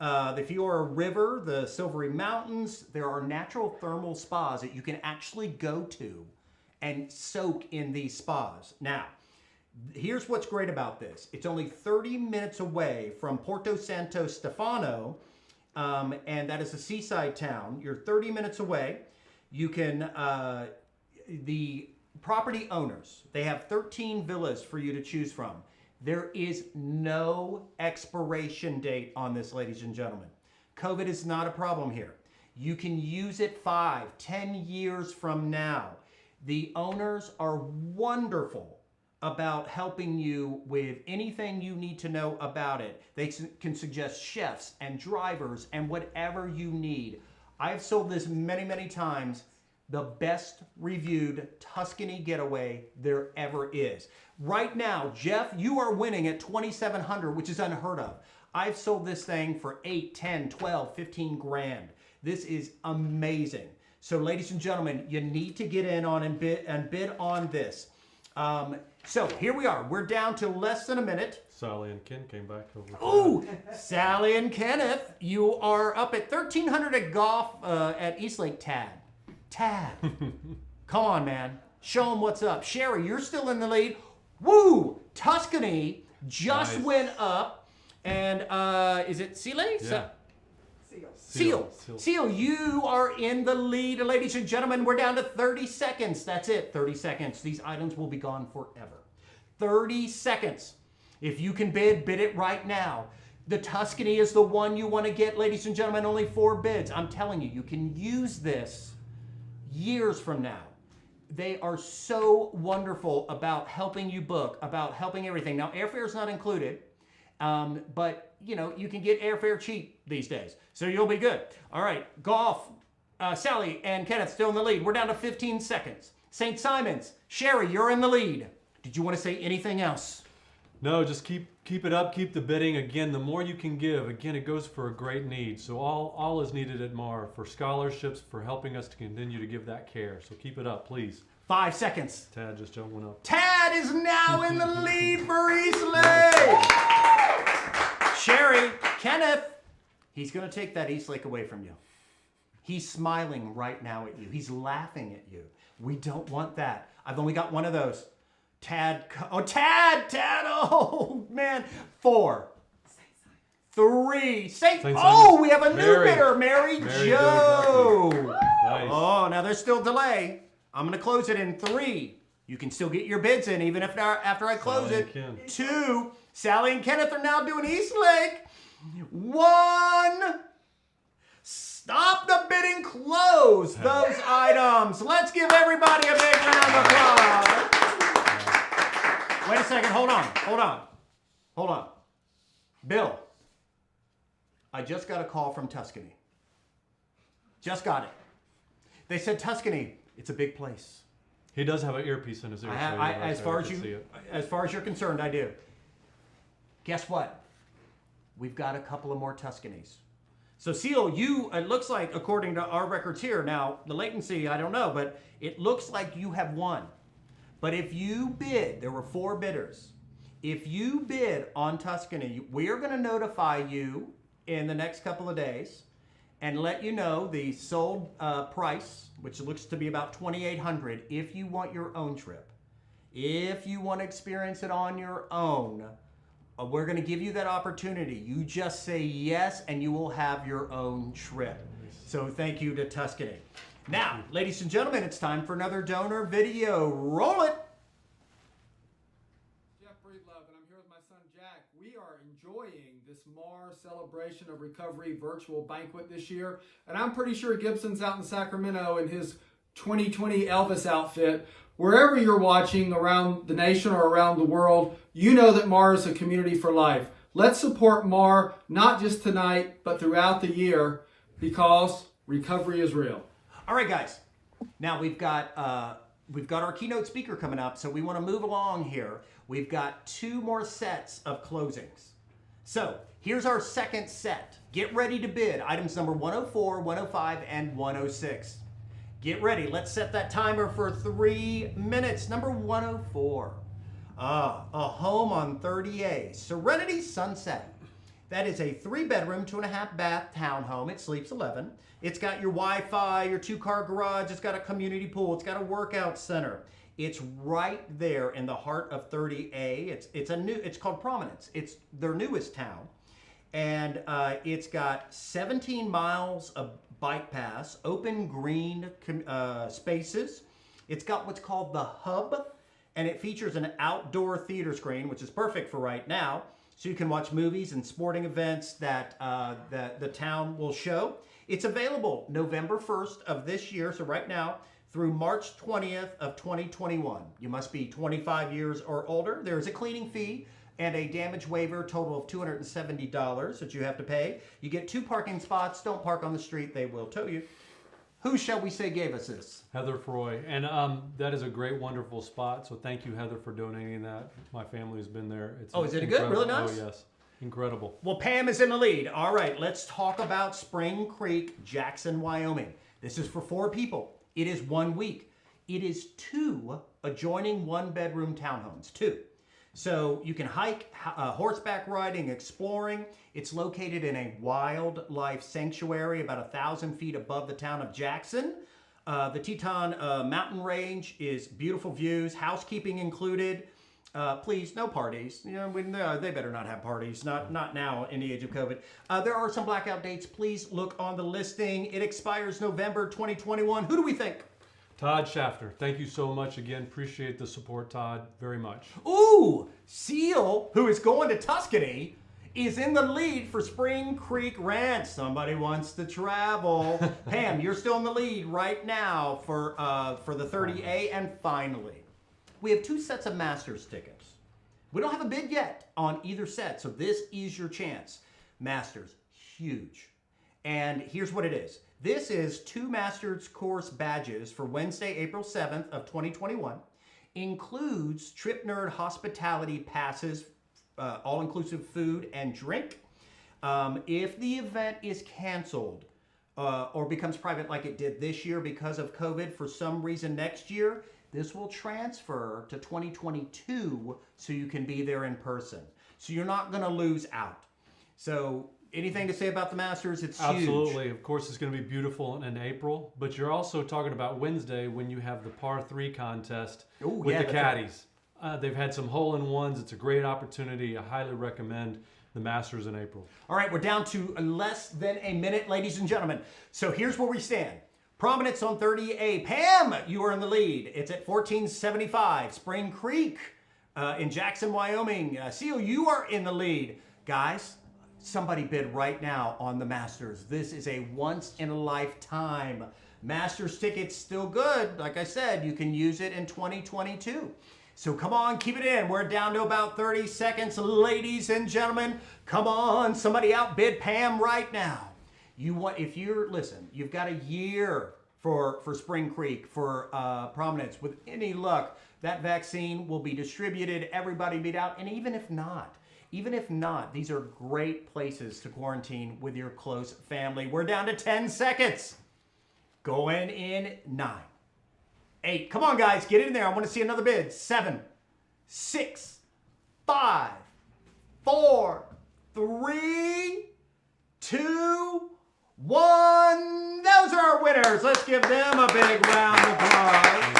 the Fiora River, the Silvery Mountains. There are natural thermal spas that you can actually go to and soak in these spas. Now, here's what's great about this. It's only 30 minutes away from Porto Santo Stefano, and that is a seaside town. You're 30 minutes away. You can, the property owners, they have 13 villas for you to choose from. There is no expiration date on this, ladies and gentlemen. COVID is not a problem here. You can use it 5, 10 years from now. The owners are wonderful about helping you with anything you need to know about it. They can suggest chefs and drivers and whatever you need. I've sold this many, many times. The best reviewed Tuscany getaway there ever is. Right now, Jeff, you are winning at $2,700, which is unheard of. I've sold this thing for 8, 10, 12, 15 grand. This is amazing. So ladies and gentlemen, you need to get in on and bid on this. So here we are. We're down to less than a minute.
Sally and Ken came back over.
Ooh, Sally and Kenneth, you are up at 1,300 at golf at Eastlake. Tad, come on, man. Show them what's up. Sherry, you're still in the lead. Woo! Tuscany just went up. And is it Sile?
Yeah.
Seal, you are in the lead. Ladies and gentlemen, we're down to 30 seconds. That's it, 30 seconds. These items will be gone forever. 30 seconds. If you can bid it right now. The Tuscany is the one you want to get, ladies and gentlemen. Only 4 bids. I'm telling you, you can use this years from now. They are so wonderful about helping you book, about helping everything. Now, airfare is not included, but you know, you can get airfare cheap these days, so you'll be good. All right, golf, Sally and Kenneth still in the lead. We're down to 15 seconds. St. Simon's, Sherry, you're in the lead. Did you want to say anything else?
No, just keep it up, keep the bidding. Again, the more you can give, again, it goes for a great need. So all is needed at MAR for scholarships, for helping us to continue to give that care. So keep it up, please.
5 seconds.
Tad just jumping up.
Tad is now in the lead for Eastlake. Sherry, Kenneth, he's going to take that Eastlake away from you. He's smiling right now at you. He's laughing at you. We don't want that. I've only got one of those. Tad, oh man. 4, 3, we have a new bidder, Mary Jo.
Nice.
Oh, now there's still delay. I'm going to close it in 3. You can still get your bids in even if after I close
Sally
it.
and Ken.
2, Sally and Kenneth are now doing Eastlake. 1, stop the bidding, close those items. Let's give everybody a big round of applause. Wait a second, hold on. Bill, I just got a call from Tuscany. Just got it. They said Tuscany, it's a big place.
He does have an earpiece in his ear.
As far as you're concerned, I do. Guess what? We've got a couple of more Tuscanys. So Seal, it looks like, according to our records here, now the latency, I don't know, but it looks like you have won. But if you bid, there were 4 bidders. If you bid on Tuscany, we are going to notify you in the next couple of days and let you know the sold price, which looks to be about $2,800 if you want your own trip. If you want to experience it on your own, we're going to give you that opportunity. You just say yes and you will have your own trip. So thank you to Tuscany. Now, ladies and gentlemen, it's time for another donor video. Roll it.
Jeff Breedlove, and I'm here with my son Jack. We are enjoying this MAR Celebration of Recovery virtual banquet this year, and I'm pretty sure Gibson's out in Sacramento in his 2020 Elvis outfit. Wherever you're watching around the nation or around the world, you know that MAR is a community for life. Let's support MAR, not just tonight, but throughout the year, because recovery is real.
All right, guys. Now we've got our keynote speaker coming up, so we want to move along here. We've got 2 more sets of closings. So here's our second set. Get ready to bid. Items number 104, 105, and 106. Get ready. Let's set that timer for 3 minutes. Number 104. A home on 30A. Serenity Sunset. That is a 3-bedroom, 2.5-bath townhome. It sleeps 11. It's got your Wi-Fi, your 2-car garage. It's got a community pool. It's got a workout center. It's right there in the heart of 30A. It's called Prominence. It's their newest town. And it's got 17 miles of bike paths, open green spaces. It's got what's called the Hub, and it features an outdoor theater screen, which is perfect for right now. So you can watch movies and sporting events that the town will show. It's available November 1st of this year, so right now, through March 20th of 2021. You must be 25 years or older. There is a cleaning fee and a damage waiver, total of $270 that you have to pay. You get 2 parking spots. Don't park on the street. They will tow you. Who shall we say gave us this?
Heather Froy. And that is a great, wonderful spot. So thank you, Heather, for donating that. My family has been there.
Is it good? Really nice?
Oh, yes. Incredible.
Well, Pam is in the lead. All right, let's talk about Spring Creek, Jackson, Wyoming. This is for 4 people. It is 1 week. It is 2 adjoining 1-bedroom townhomes. 2. So you can hike, horseback riding, exploring. It's located in a wildlife sanctuary about 1,000 feet above the town of Jackson. The Teton mountain range is beautiful views, housekeeping included. Please, no parties. You know, they better not have parties. Not now in the age of COVID. There are some blackout dates. Please look on the listing. It expires November 2021. Who do we think?
Todd Shafter, thank you so much again. Appreciate the support, Todd, very much.
Ooh, Seal, who is going to Tuscany, is in the lead for Spring Creek Ranch. Somebody wants to travel. Pam, you're still in the lead right now for the 30A. And finally, we have 2 sets of Masters tickets. We don't have a bid yet on either set, so this is your chance. Masters, huge. And here's what it is. This is 2 Masters course badges for Wednesday, April 7th of 2021. Includes Trip Nerd hospitality passes, all-inclusive food and drink. If the event is canceled or becomes private like it did this year because of COVID for some reason next year, this will transfer to 2022 so you can be there in person. So you're not going to lose out. So anything to say about the Masters? It's huge.
Absolutely. Of course, it's going to be beautiful in April, but you're also talking about Wednesday when you have the par 3 contest with the caddies. Right. They've had some hole-in-ones. It's a great opportunity. I highly recommend the Masters in April. All
right, we're down to less than a minute, ladies and gentlemen. So here's where we stand. Prominence on 30A. Pam, you are in the lead. It's at 1475. Spring Creek in Jackson, Wyoming. Seal, you are in the lead. Guys, somebody bid right now on the Masters. This is a once-in-a-lifetime. Masters tickets still good. Like I said, you can use it in 2022. So come on, keep it in. We're down to about 30 seconds, ladies and gentlemen. Come on, somebody outbid Pam right now. Listen, you've got a year for Spring Creek, for Prominence. With any luck, that vaccine will be distributed, everybody beat out, and even if not, these are great places to quarantine with your close family. We're down to 10 seconds. Going in 9, 8. Come on, guys, get in there. I want to see another bid. 7, 6, 5, 4, 3, 2, 1. Those are our winners. Let's give them a big round of applause.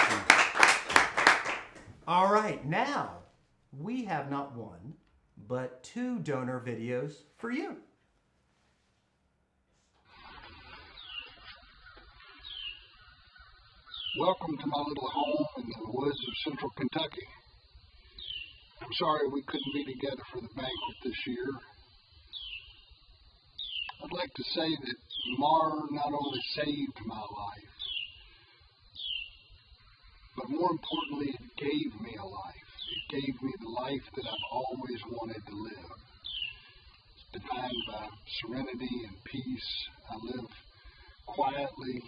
All right, now we have not one, but 2 donor videos for you.
Welcome to my little home in the woods of central Kentucky. I'm sorry we couldn't be together for the banquet this year. I'd like to say that Mar not only saved my life, but more importantly, it gave me a life. It gave me the life that I've always wanted to live. It's defined by serenity and peace. I live quietly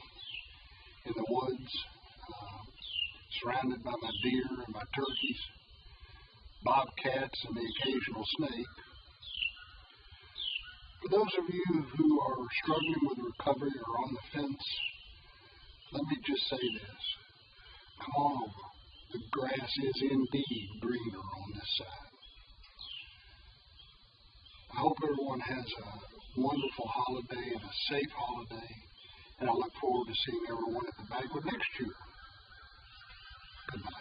in the woods, surrounded by my deer and my turkeys, bobcats, and the occasional snake. For those of you who are struggling with recovery or on the fence, let me just say this. Come on over. The grass is indeed greener on this side. I hope everyone has a wonderful holiday and a safe holiday, and I look forward to seeing everyone at the banquet next year. Good night.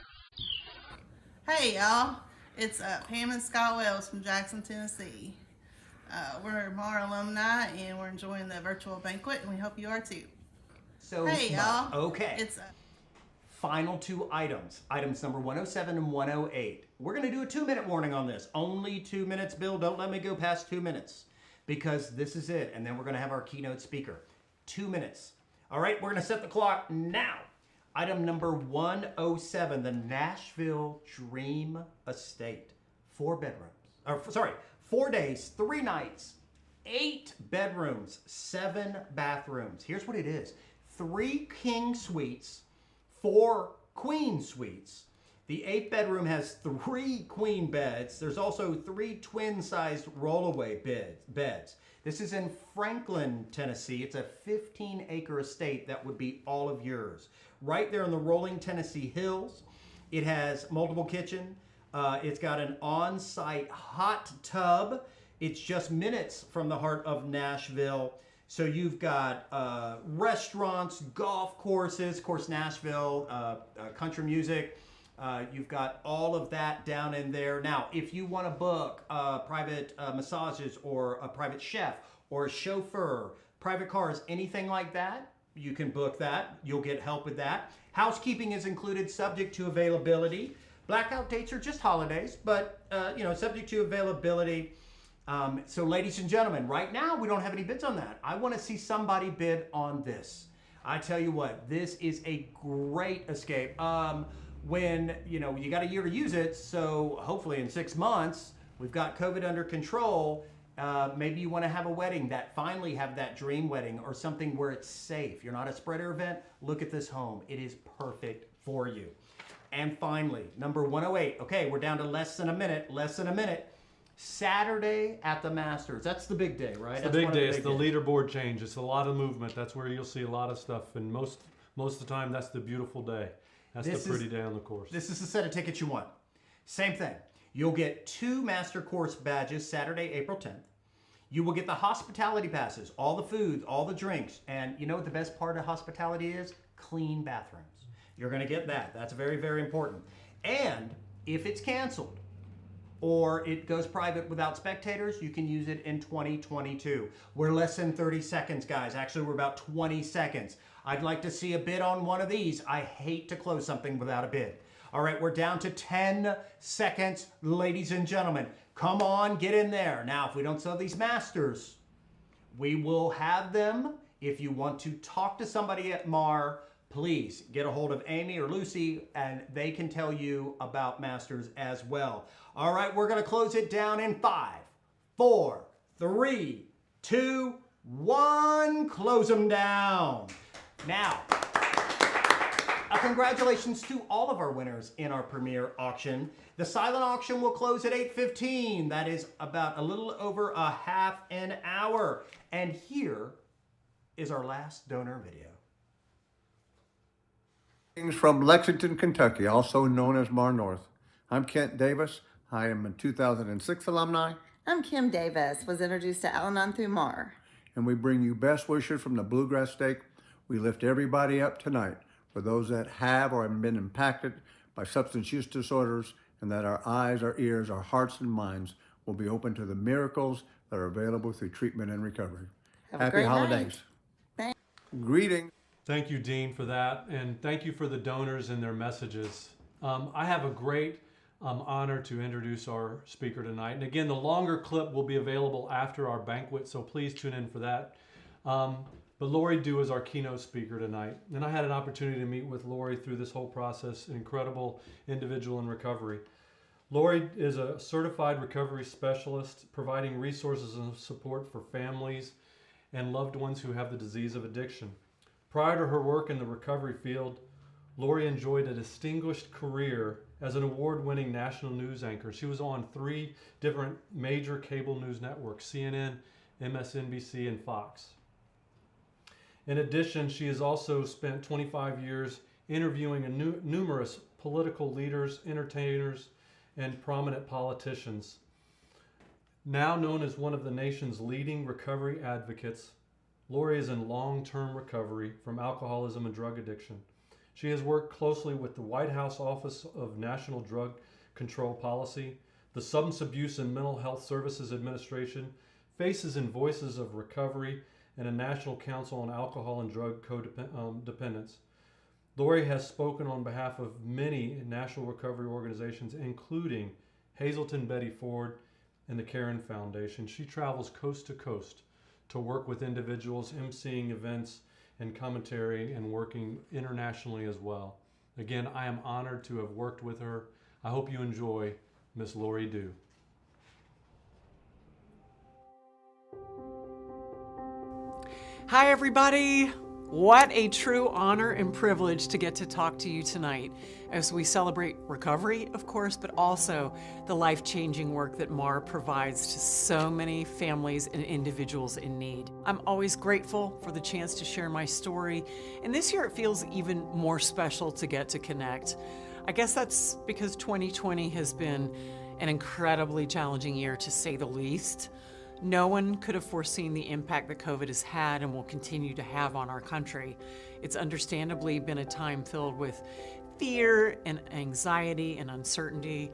Hey y'all, it's Pam and Scott Wells from Jackson, Tennessee. We're MAR alumni and we're enjoying the virtual banquet, and we hope you are too.
So
hey y'all,
okay.
It's
final two items. Items number 107 and 108. We're going to do a 2-minute warning on this. Only 2 minutes, Bill. Don't let me go past 2 minutes, because this is it. And then we're going to have our keynote speaker. 2 minutes. All right, we're going to set the clock now. Item number 107, the Nashville Dream Estate. 4 days, 3 nights, 8 bedrooms, 7 bathrooms. Here's what it is. 3 king suites, 4 queen suites. The 8th bedroom has 3 queen beds. There's also 3 twin-sized rollaway beds. This is in Franklin, Tennessee. It's a 15-acre estate that would be all of yours. Right there in the rolling Tennessee hills. It has multiple kitchen. It's got an on-site hot tub. It's just minutes from the heart of Nashville. So you've got restaurants, golf courses, of course, Nashville, country music. You've got all of that down in there. Now, if you want to book private massages or a private chef or a chauffeur, private cars, anything like that, you can book that. You'll get help with that. Housekeeping is included, subject to availability. Blackout dates are just holidays, but subject to availability. So ladies and gentlemen, right now we don't have any bids on that. I want to see somebody bid on this. I tell you what, this is a great escape. When you got a year to use it, so hopefully in 6 months we've got COVID under control. Maybe you want to have a wedding finally have that dream wedding, or something where it's safe. You're not a spreader event. Look at this home. It is perfect for you. And finally, number 108. Okay, we're down to less than a minute. Saturday at the Masters. That's the big day, right?
It's the big day. It's the leaderboard change. It's a lot of movement. That's where you'll see a lot of stuff. And most of the time, that's the beautiful day. That's the pretty day on the course.
This is the set of tickets you want. Same thing. You'll get 2 Master Course badges Saturday, April 10th. You will get the hospitality passes, all the food, all the drinks. And you know what the best part of hospitality is? Clean bathrooms. You're going to get that. That's very, very important. And if it's canceled or it goes private without spectators, you can use it in 2022. We're less than 30 seconds, guys. Actually, we're about 20 seconds. I'd like to see a bid on one of these. I hate to close something without a bid. All right, we're down to 10 seconds, ladies and gentlemen. Come on, get in there. Now, if we don't sell these Masters, we will have them. If you want to talk to somebody at MAR, please get a hold of Amy or Lucy, and they can tell you about Masters as well. All right, we're going to close it down in 5, 4, 3, 2, 1. Close them down. Now, congratulations to all of our winners in our premier auction. The silent auction will close at 8:15. That is about a little over a half an hour. And here is our last donor video.
Greetings from Lexington, Kentucky, also known as MAR North. I'm Kent Davis. I am a 2006 alumni.
I'm Kim Davis, was introduced to Al-Anon through MAR.
And we bring you best wishes from the Bluegrass Stake. We lift everybody up tonight for those that have or have been impacted by substance use disorders, and that our eyes, our ears, our hearts and minds will be open to the miracles that are available through treatment and recovery. Happy holidays.
Thanks.
Greetings.
Thank you, Dean, for that, and thank you for the donors and their messages. I have a great honor to introduce our speaker tonight. And again, the longer clip will be available after our banquet, so please tune in for that. But Lori Dew is our keynote speaker tonight. And I had an opportunity to meet with Lori through this whole process, an incredible individual in recovery. Lori is a certified recovery specialist, providing resources and support for families and loved ones who have the disease of addiction. Prior to her work in the recovery field, Lori enjoyed a distinguished career as an award-winning national news anchor. She was on 3 different major cable news networks, CNN, MSNBC, and Fox. In addition, she has also spent 25 years interviewing numerous political leaders, entertainers, and prominent politicians. Now known as one of the nation's leading recovery advocates, Lori is in long-term recovery from alcoholism and drug addiction. She has worked closely with the White House Office of National Drug Control Policy, the Substance Abuse and Mental Health Services Administration, Faces and Voices of Recovery, and a National Council on Alcohol and Drug Codependence. Lori has spoken on behalf of many national recovery organizations, including Hazelton Betty Ford and the Caron Foundation. She travels coast to coast to work with individuals, emceeing events and commentary, and working internationally as well. Again, I am honored to have worked with her. I hope you enjoy Miss Lori Dew.
Hi, everybody. What a true honor and privilege to get to talk to you tonight as we celebrate recovery, of course, but also the life-changing work that MAR provides to so many families and individuals in need. I'm always grateful for the chance to share my story, and this year it feels even more special to get to connect. I guess that's because 2020 has been an incredibly challenging year, to say the least. No one could have foreseen the impact that COVID has had and will continue to have on our country. It's understandably been a time filled with fear and anxiety and uncertainty.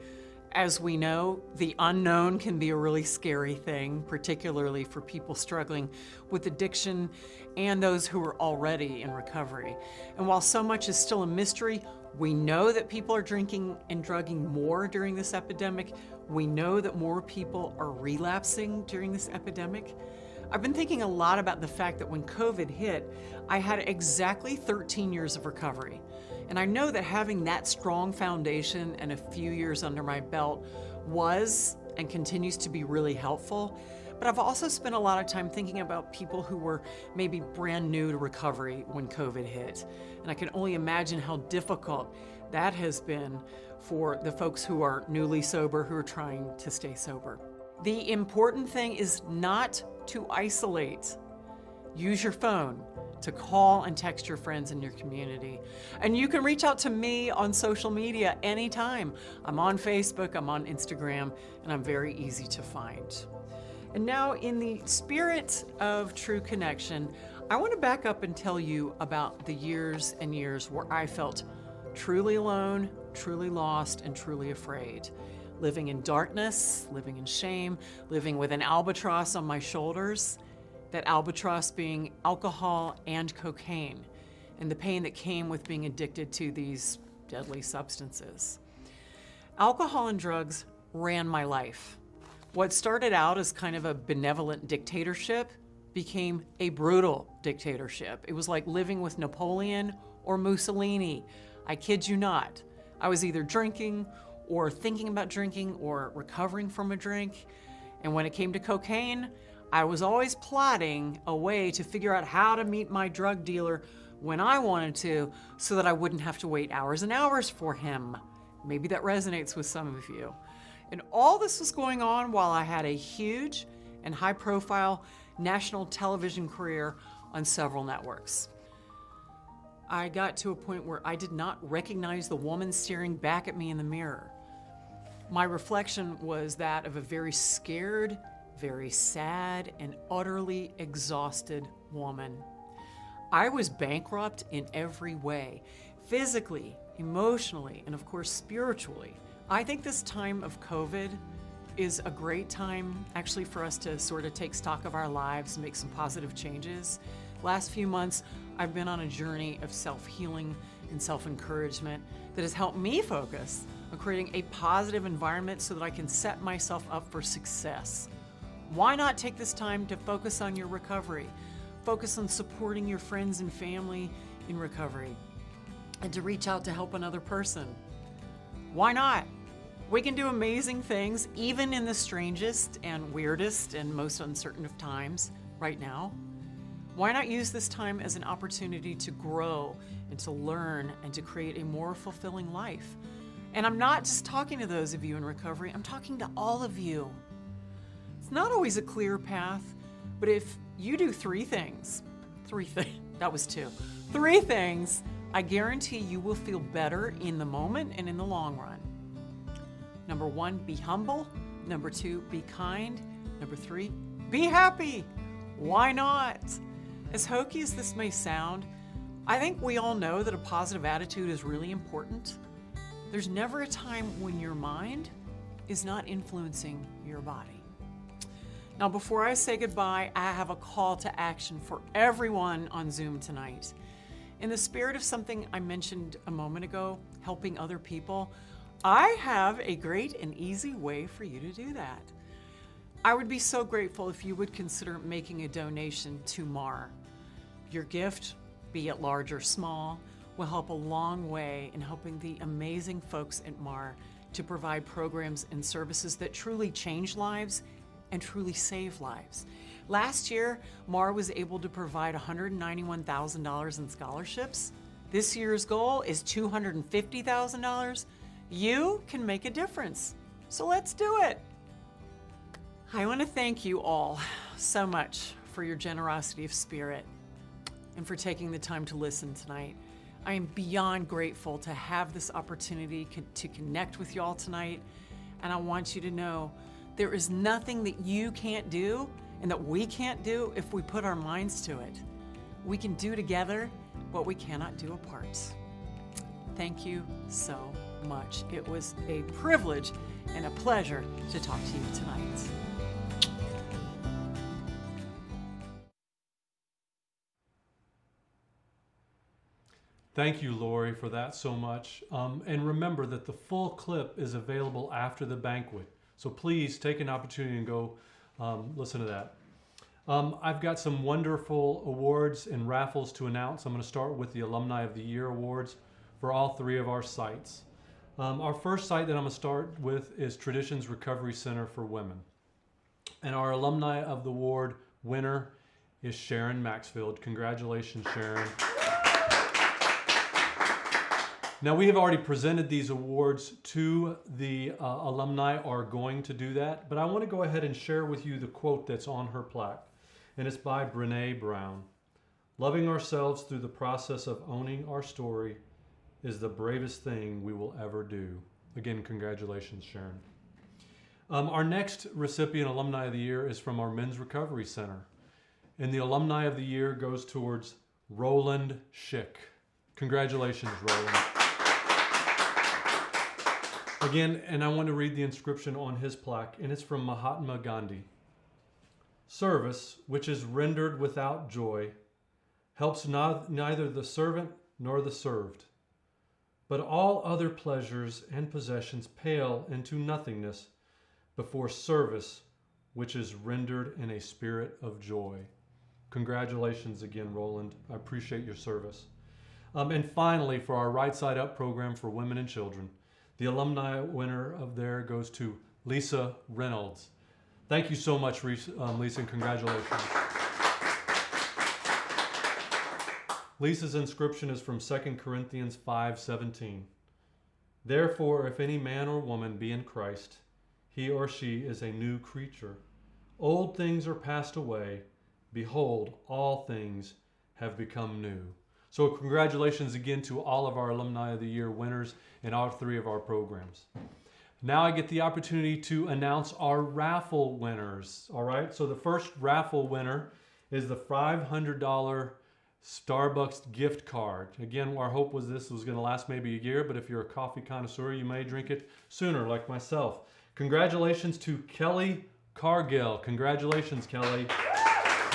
As we know, the unknown can be a really scary thing, particularly for people struggling with addiction and those who are already in recovery. And while so much is still a mystery, we know that people are drinking and drugging more during this epidemic. We know that more people are relapsing during this epidemic. I've been thinking a lot about the fact that when COVID hit, I had exactly 13 years of recovery. And I know that having that strong foundation and a few years under my belt was and continues to be really helpful. But I've also spent a lot of time thinking about people who were maybe brand new to recovery when COVID hit. And I can only imagine how difficult that has been for the folks who are newly sober, who are trying to stay sober. The important thing is not to isolate. Use your phone to call and text your friends in your community. And you can reach out to me on social media anytime. I'm on Facebook, I'm on Instagram, and I'm very easy to find. And now, in the spirit of true connection, I want to back up and tell you about the years and years where I felt truly alone, truly lost, and truly afraid. Living in darkness, living in shame, living with an albatross on my shoulders, that albatross being alcohol and cocaine, and the pain that came with being addicted to these deadly substances. Alcohol and drugs ran my life. What started out as kind of a benevolent dictatorship became a brutal dictatorship. It was like living with Napoleon or Mussolini. I kid you not. I was either drinking or thinking about drinking or recovering from a drink. And when it came to cocaine, I was always plotting a way to figure out how to meet my drug dealer when I wanted to, so that I wouldn't have to wait hours and hours for him. Maybe that resonates with some of you. And all this was going on while I had a huge and high-profile national television career on several networks. I got to a point where I did not recognize the woman staring back at me in the mirror. My reflection was that of a very scared, very sad, and utterly exhausted woman. I was bankrupt in every way, physically, emotionally, and of course spiritually. I think this time of COVID is a great time actually for us to sort of take stock of our lives and make some positive changes. Last few months, I've been on a journey of self-healing and self-encouragement that has helped me focus on creating a positive environment so that I can set myself up for success. Why not take this time to focus on your recovery? Focus on supporting your friends and family in recovery, and to reach out to help another person. Why not? We can do amazing things even in the strangest and weirdest and most uncertain of times right now. Why not use this time as an opportunity to grow and to learn and to create a more fulfilling life? And I'm not just talking to those of you in recovery, I'm talking to all of you. It's not always a clear path, but if you do three things, that was two. Three things, I guarantee you will feel better in the moment and in the long run. Number one, be humble. Number two, be kind. Number 3, be happy. Why not? As hokey as this may sound, I think we all know that a positive attitude is really important. There's never a time when your mind is not influencing your body. Now, before I say goodbye, I have a call to action for everyone on Zoom tonight. In the spirit of something I mentioned a moment ago, helping other people, I have a great and easy way for you to do that. I would be so grateful if you would consider making a donation to MAR. Your gift, be it large or small, will help a long way in helping the amazing folks at MAR to provide programs and services that truly change lives and truly save lives. Last year, MAR was able to provide $191,000 in scholarships. This year's goal is $250,000. You can make a difference, so let's do it. I want to thank you all so much for your generosity of spirit and for taking the time to listen tonight. I am beyond grateful to have this opportunity to connect with you all tonight, and I want you to know there is nothing that you can't do and that we can't do if we put our minds to it. We can do together what we cannot do apart. Thank you so much. It was a privilege and a pleasure to talk to you tonight.
Thank you, Lori, for that so much. And remember that the full clip is available after the banquet. So please take an opportunity and go listen to that. I've got some wonderful awards and raffles to announce. I'm going to start with the Alumni of the Year awards for all 3 of our sites. Our first site that I'm going to start with is Traditions Recovery Center for Women. And our Alumni of the Award winner is Sharon Maxfield. Congratulations, Sharon. Now, we have already presented these awards to the alumni, are going to do that, but I want to go ahead and share with you the quote that's on her plaque, and it's by Brene Brown. Loving ourselves through the process of owning our story is the bravest thing we will ever do. Again, congratulations, Sharon. Our next recipient Alumni of the Year is from our Men's Recovery Center, and the Alumni of the Year goes towards Roland Schick. Congratulations, Roland. Again, and I want to read the inscription on his plaque, and it's from Mahatma Gandhi. Service, which is rendered without joy, helps neither the servant nor the served. But all other pleasures and possessions pale into nothingness before service, which is rendered in a spirit of joy. Congratulations again, Roland. I appreciate your service. And finally, for our Right Side Up program for women and children, the alumni winner of there goes to Lisa Reynolds. Thank you so much, Lisa, and congratulations. Lisa's inscription is from 2 Corinthians 5:17. Therefore, if any man or woman be in Christ, he or she is a new creature. Old things are passed away. Behold, all things have become new. So congratulations again to all of our Alumni of the Year winners in all 3 of our programs. Now I get the opportunity to announce our raffle winners. All right, so the first raffle winner is the $500 Starbucks gift card. Again, our hope was this was going to last maybe a year, but if you're a coffee connoisseur, you may drink it sooner, like myself. Congratulations to Kelly Cargill. Congratulations, Kelly.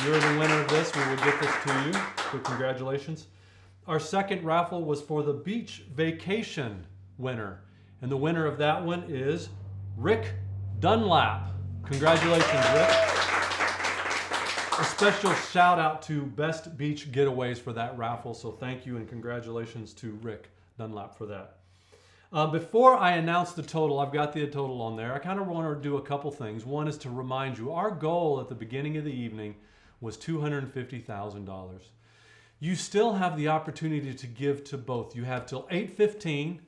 You're the winner of this. We will get this to you, so congratulations. Our second raffle was for the beach vacation winner. And the winner of that one is Rick Dunlap. Congratulations, Rick. A special shout out to Best Beach Getaways for that raffle. So thank you and congratulations to Rick Dunlap for that. Before I announce the total, I've got the total on there. I kind of want to do a couple things. One is to remind you, our goal at the beginning of the evening was $250,000. You still have the opportunity to give to both. You have till 8:15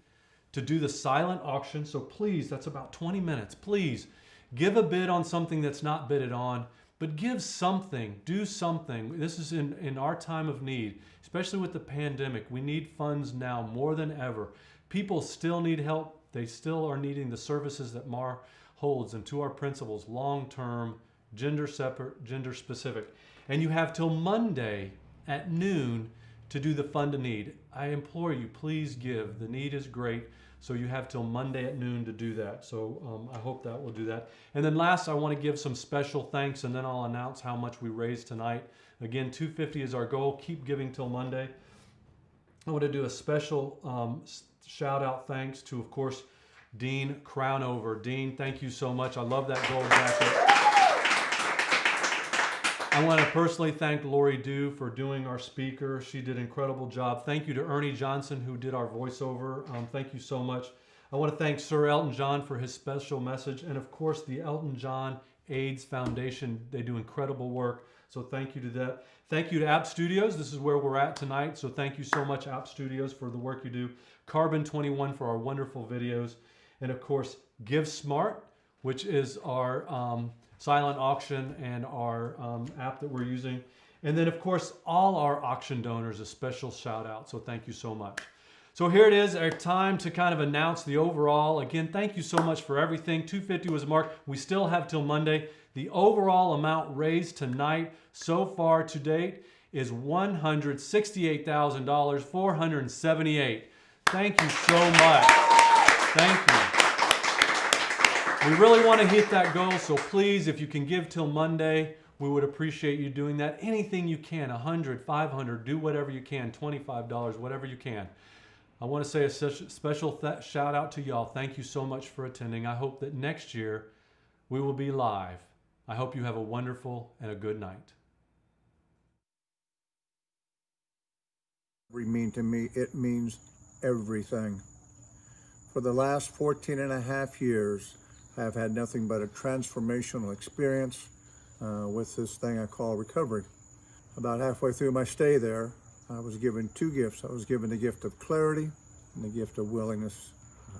to do the silent auction. So please, that's about 20 minutes. Please give a bid on something that's not bidded on, but give something, do something. This is in our time of need, especially with the pandemic. We need funds now more than ever. People still need help. They still are needing the services that MAR holds, and to our principals, long-term gender separate, gender specific. And you have till Monday at noon to do the Fund a Need. I implore you, please give. The need is great. So you have till Monday at noon to do that. So I hope that will do that. And then last, I want to give some special thanks, and then I'll announce how much we raised tonight. Again, $250 is our goal. Keep giving till Monday. I want to do a special shout out thanks to, of course, Dean Crownover. Dean, thank you so much. I love that gold jacket. I want to personally thank Lori Dew for doing our speaker. She did an incredible job. Thank you to Ernie Johnson, who did our voiceover. Thank you so much. I want to thank Sir Elton John for his special message. And of course, the Elton John AIDS Foundation. They do incredible work. So thank you to that. Thank you to App Studios. This is where we're at tonight. So thank you so much, App Studios, for the work you do. Carbon 21 for our wonderful videos. And of course, Give Smart, which is our silent auction and our app that we're using. And then of course, all our auction donors, a special shout out. So thank you so much. So here it is, our time to kind of announce the overall. Again, thank you so much for everything. $250 was marked. We still have till Monday. The overall amount raised tonight so far to date is $168,478. Thank you so much. Thank you. We really want to hit that goal, so please, if you can give till Monday, we would appreciate you doing that. Anything you can, $100, $500, do whatever you can, $25, whatever you can. I want to say a special shout out to y'all. Thank you so much for attending. I hope that next year we will be live. I hope you have a wonderful and a good night.
Mean to me, it means everything. For the last 14 and a half years, I've had nothing but a transformational experience with this thing I call recovery. About halfway through my stay there, I was given two gifts. I was given the gift of clarity and the gift of willingness.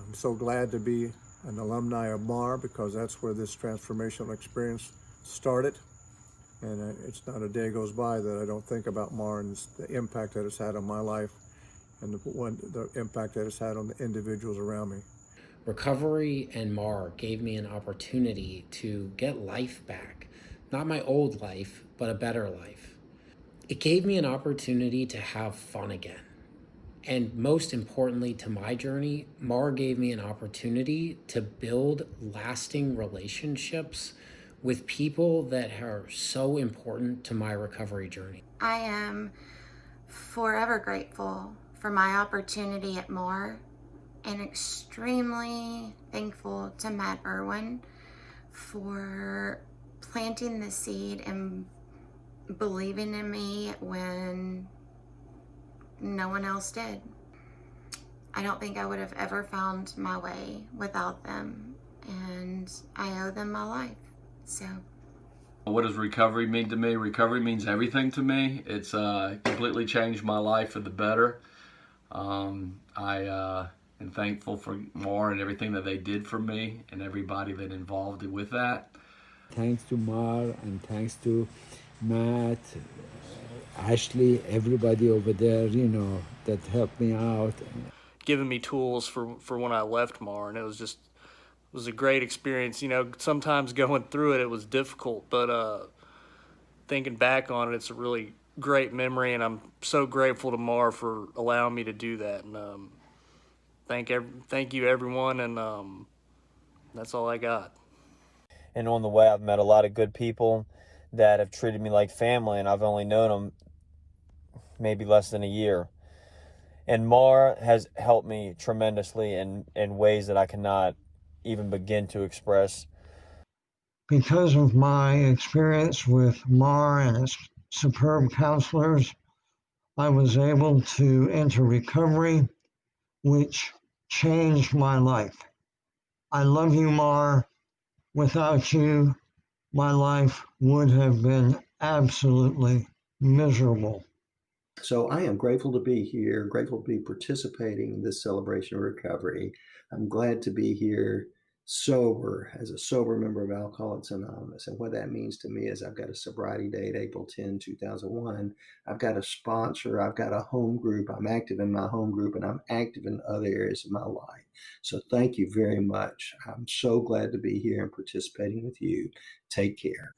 I'm so glad to be an alumni of MAR because that's where this transformational experience started. And it's not a day goes by that I don't think about MAR and the impact that it's had on my life and the impact that it's had on the individuals around me.
Recovery and MAR gave me an opportunity to get life back. Not my old life, but a better life. It gave me an opportunity to have fun again. And most importantly to my journey, MAR gave me an opportunity to build lasting relationships with people that are so important to my recovery journey.
I am forever grateful for my opportunity at MAR and extremely thankful to Matt Irwin for planting the seed and believing in me when no one else did. I don't think I would have ever found my way without them, and I owe them my life. So,
what does recovery mean to me? Recovery means everything to me. It's completely changed my life for the better. I am thankful for MAR and everything that they did for me and everybody that involved with that.
Thanks to MAR and thanks to Matt, Ashley, everybody over there, that helped me out.
Giving me tools for when I left MAR, and it was a great experience. Sometimes going through it was difficult, but thinking back on it, it's a really great memory, and I'm so grateful to MAR for allowing me to do that. And thank you, everyone, and that's all I got.
And on the way, I've met a lot of good people that have treated me like family, and I've only known them maybe less than a year. And MAR has helped me tremendously in ways that I cannot even begin to express.
Because of my experience with MAR and its superb counselors, I was able to enter recovery, which changed my life. I love you, MAR. Without you, my life would have been absolutely miserable.
So I am grateful to be here, grateful to be participating in this celebration of recovery. I'm glad to be here sober, as a sober member of Alcoholics Anonymous. And what that means to me is I've got a sobriety date, April 10, 2001. I've got a sponsor. I've got a home group. I'm active in my home group, and I'm active in other areas of my life. So thank you very much. I'm so glad to be here and participating with you. Take care.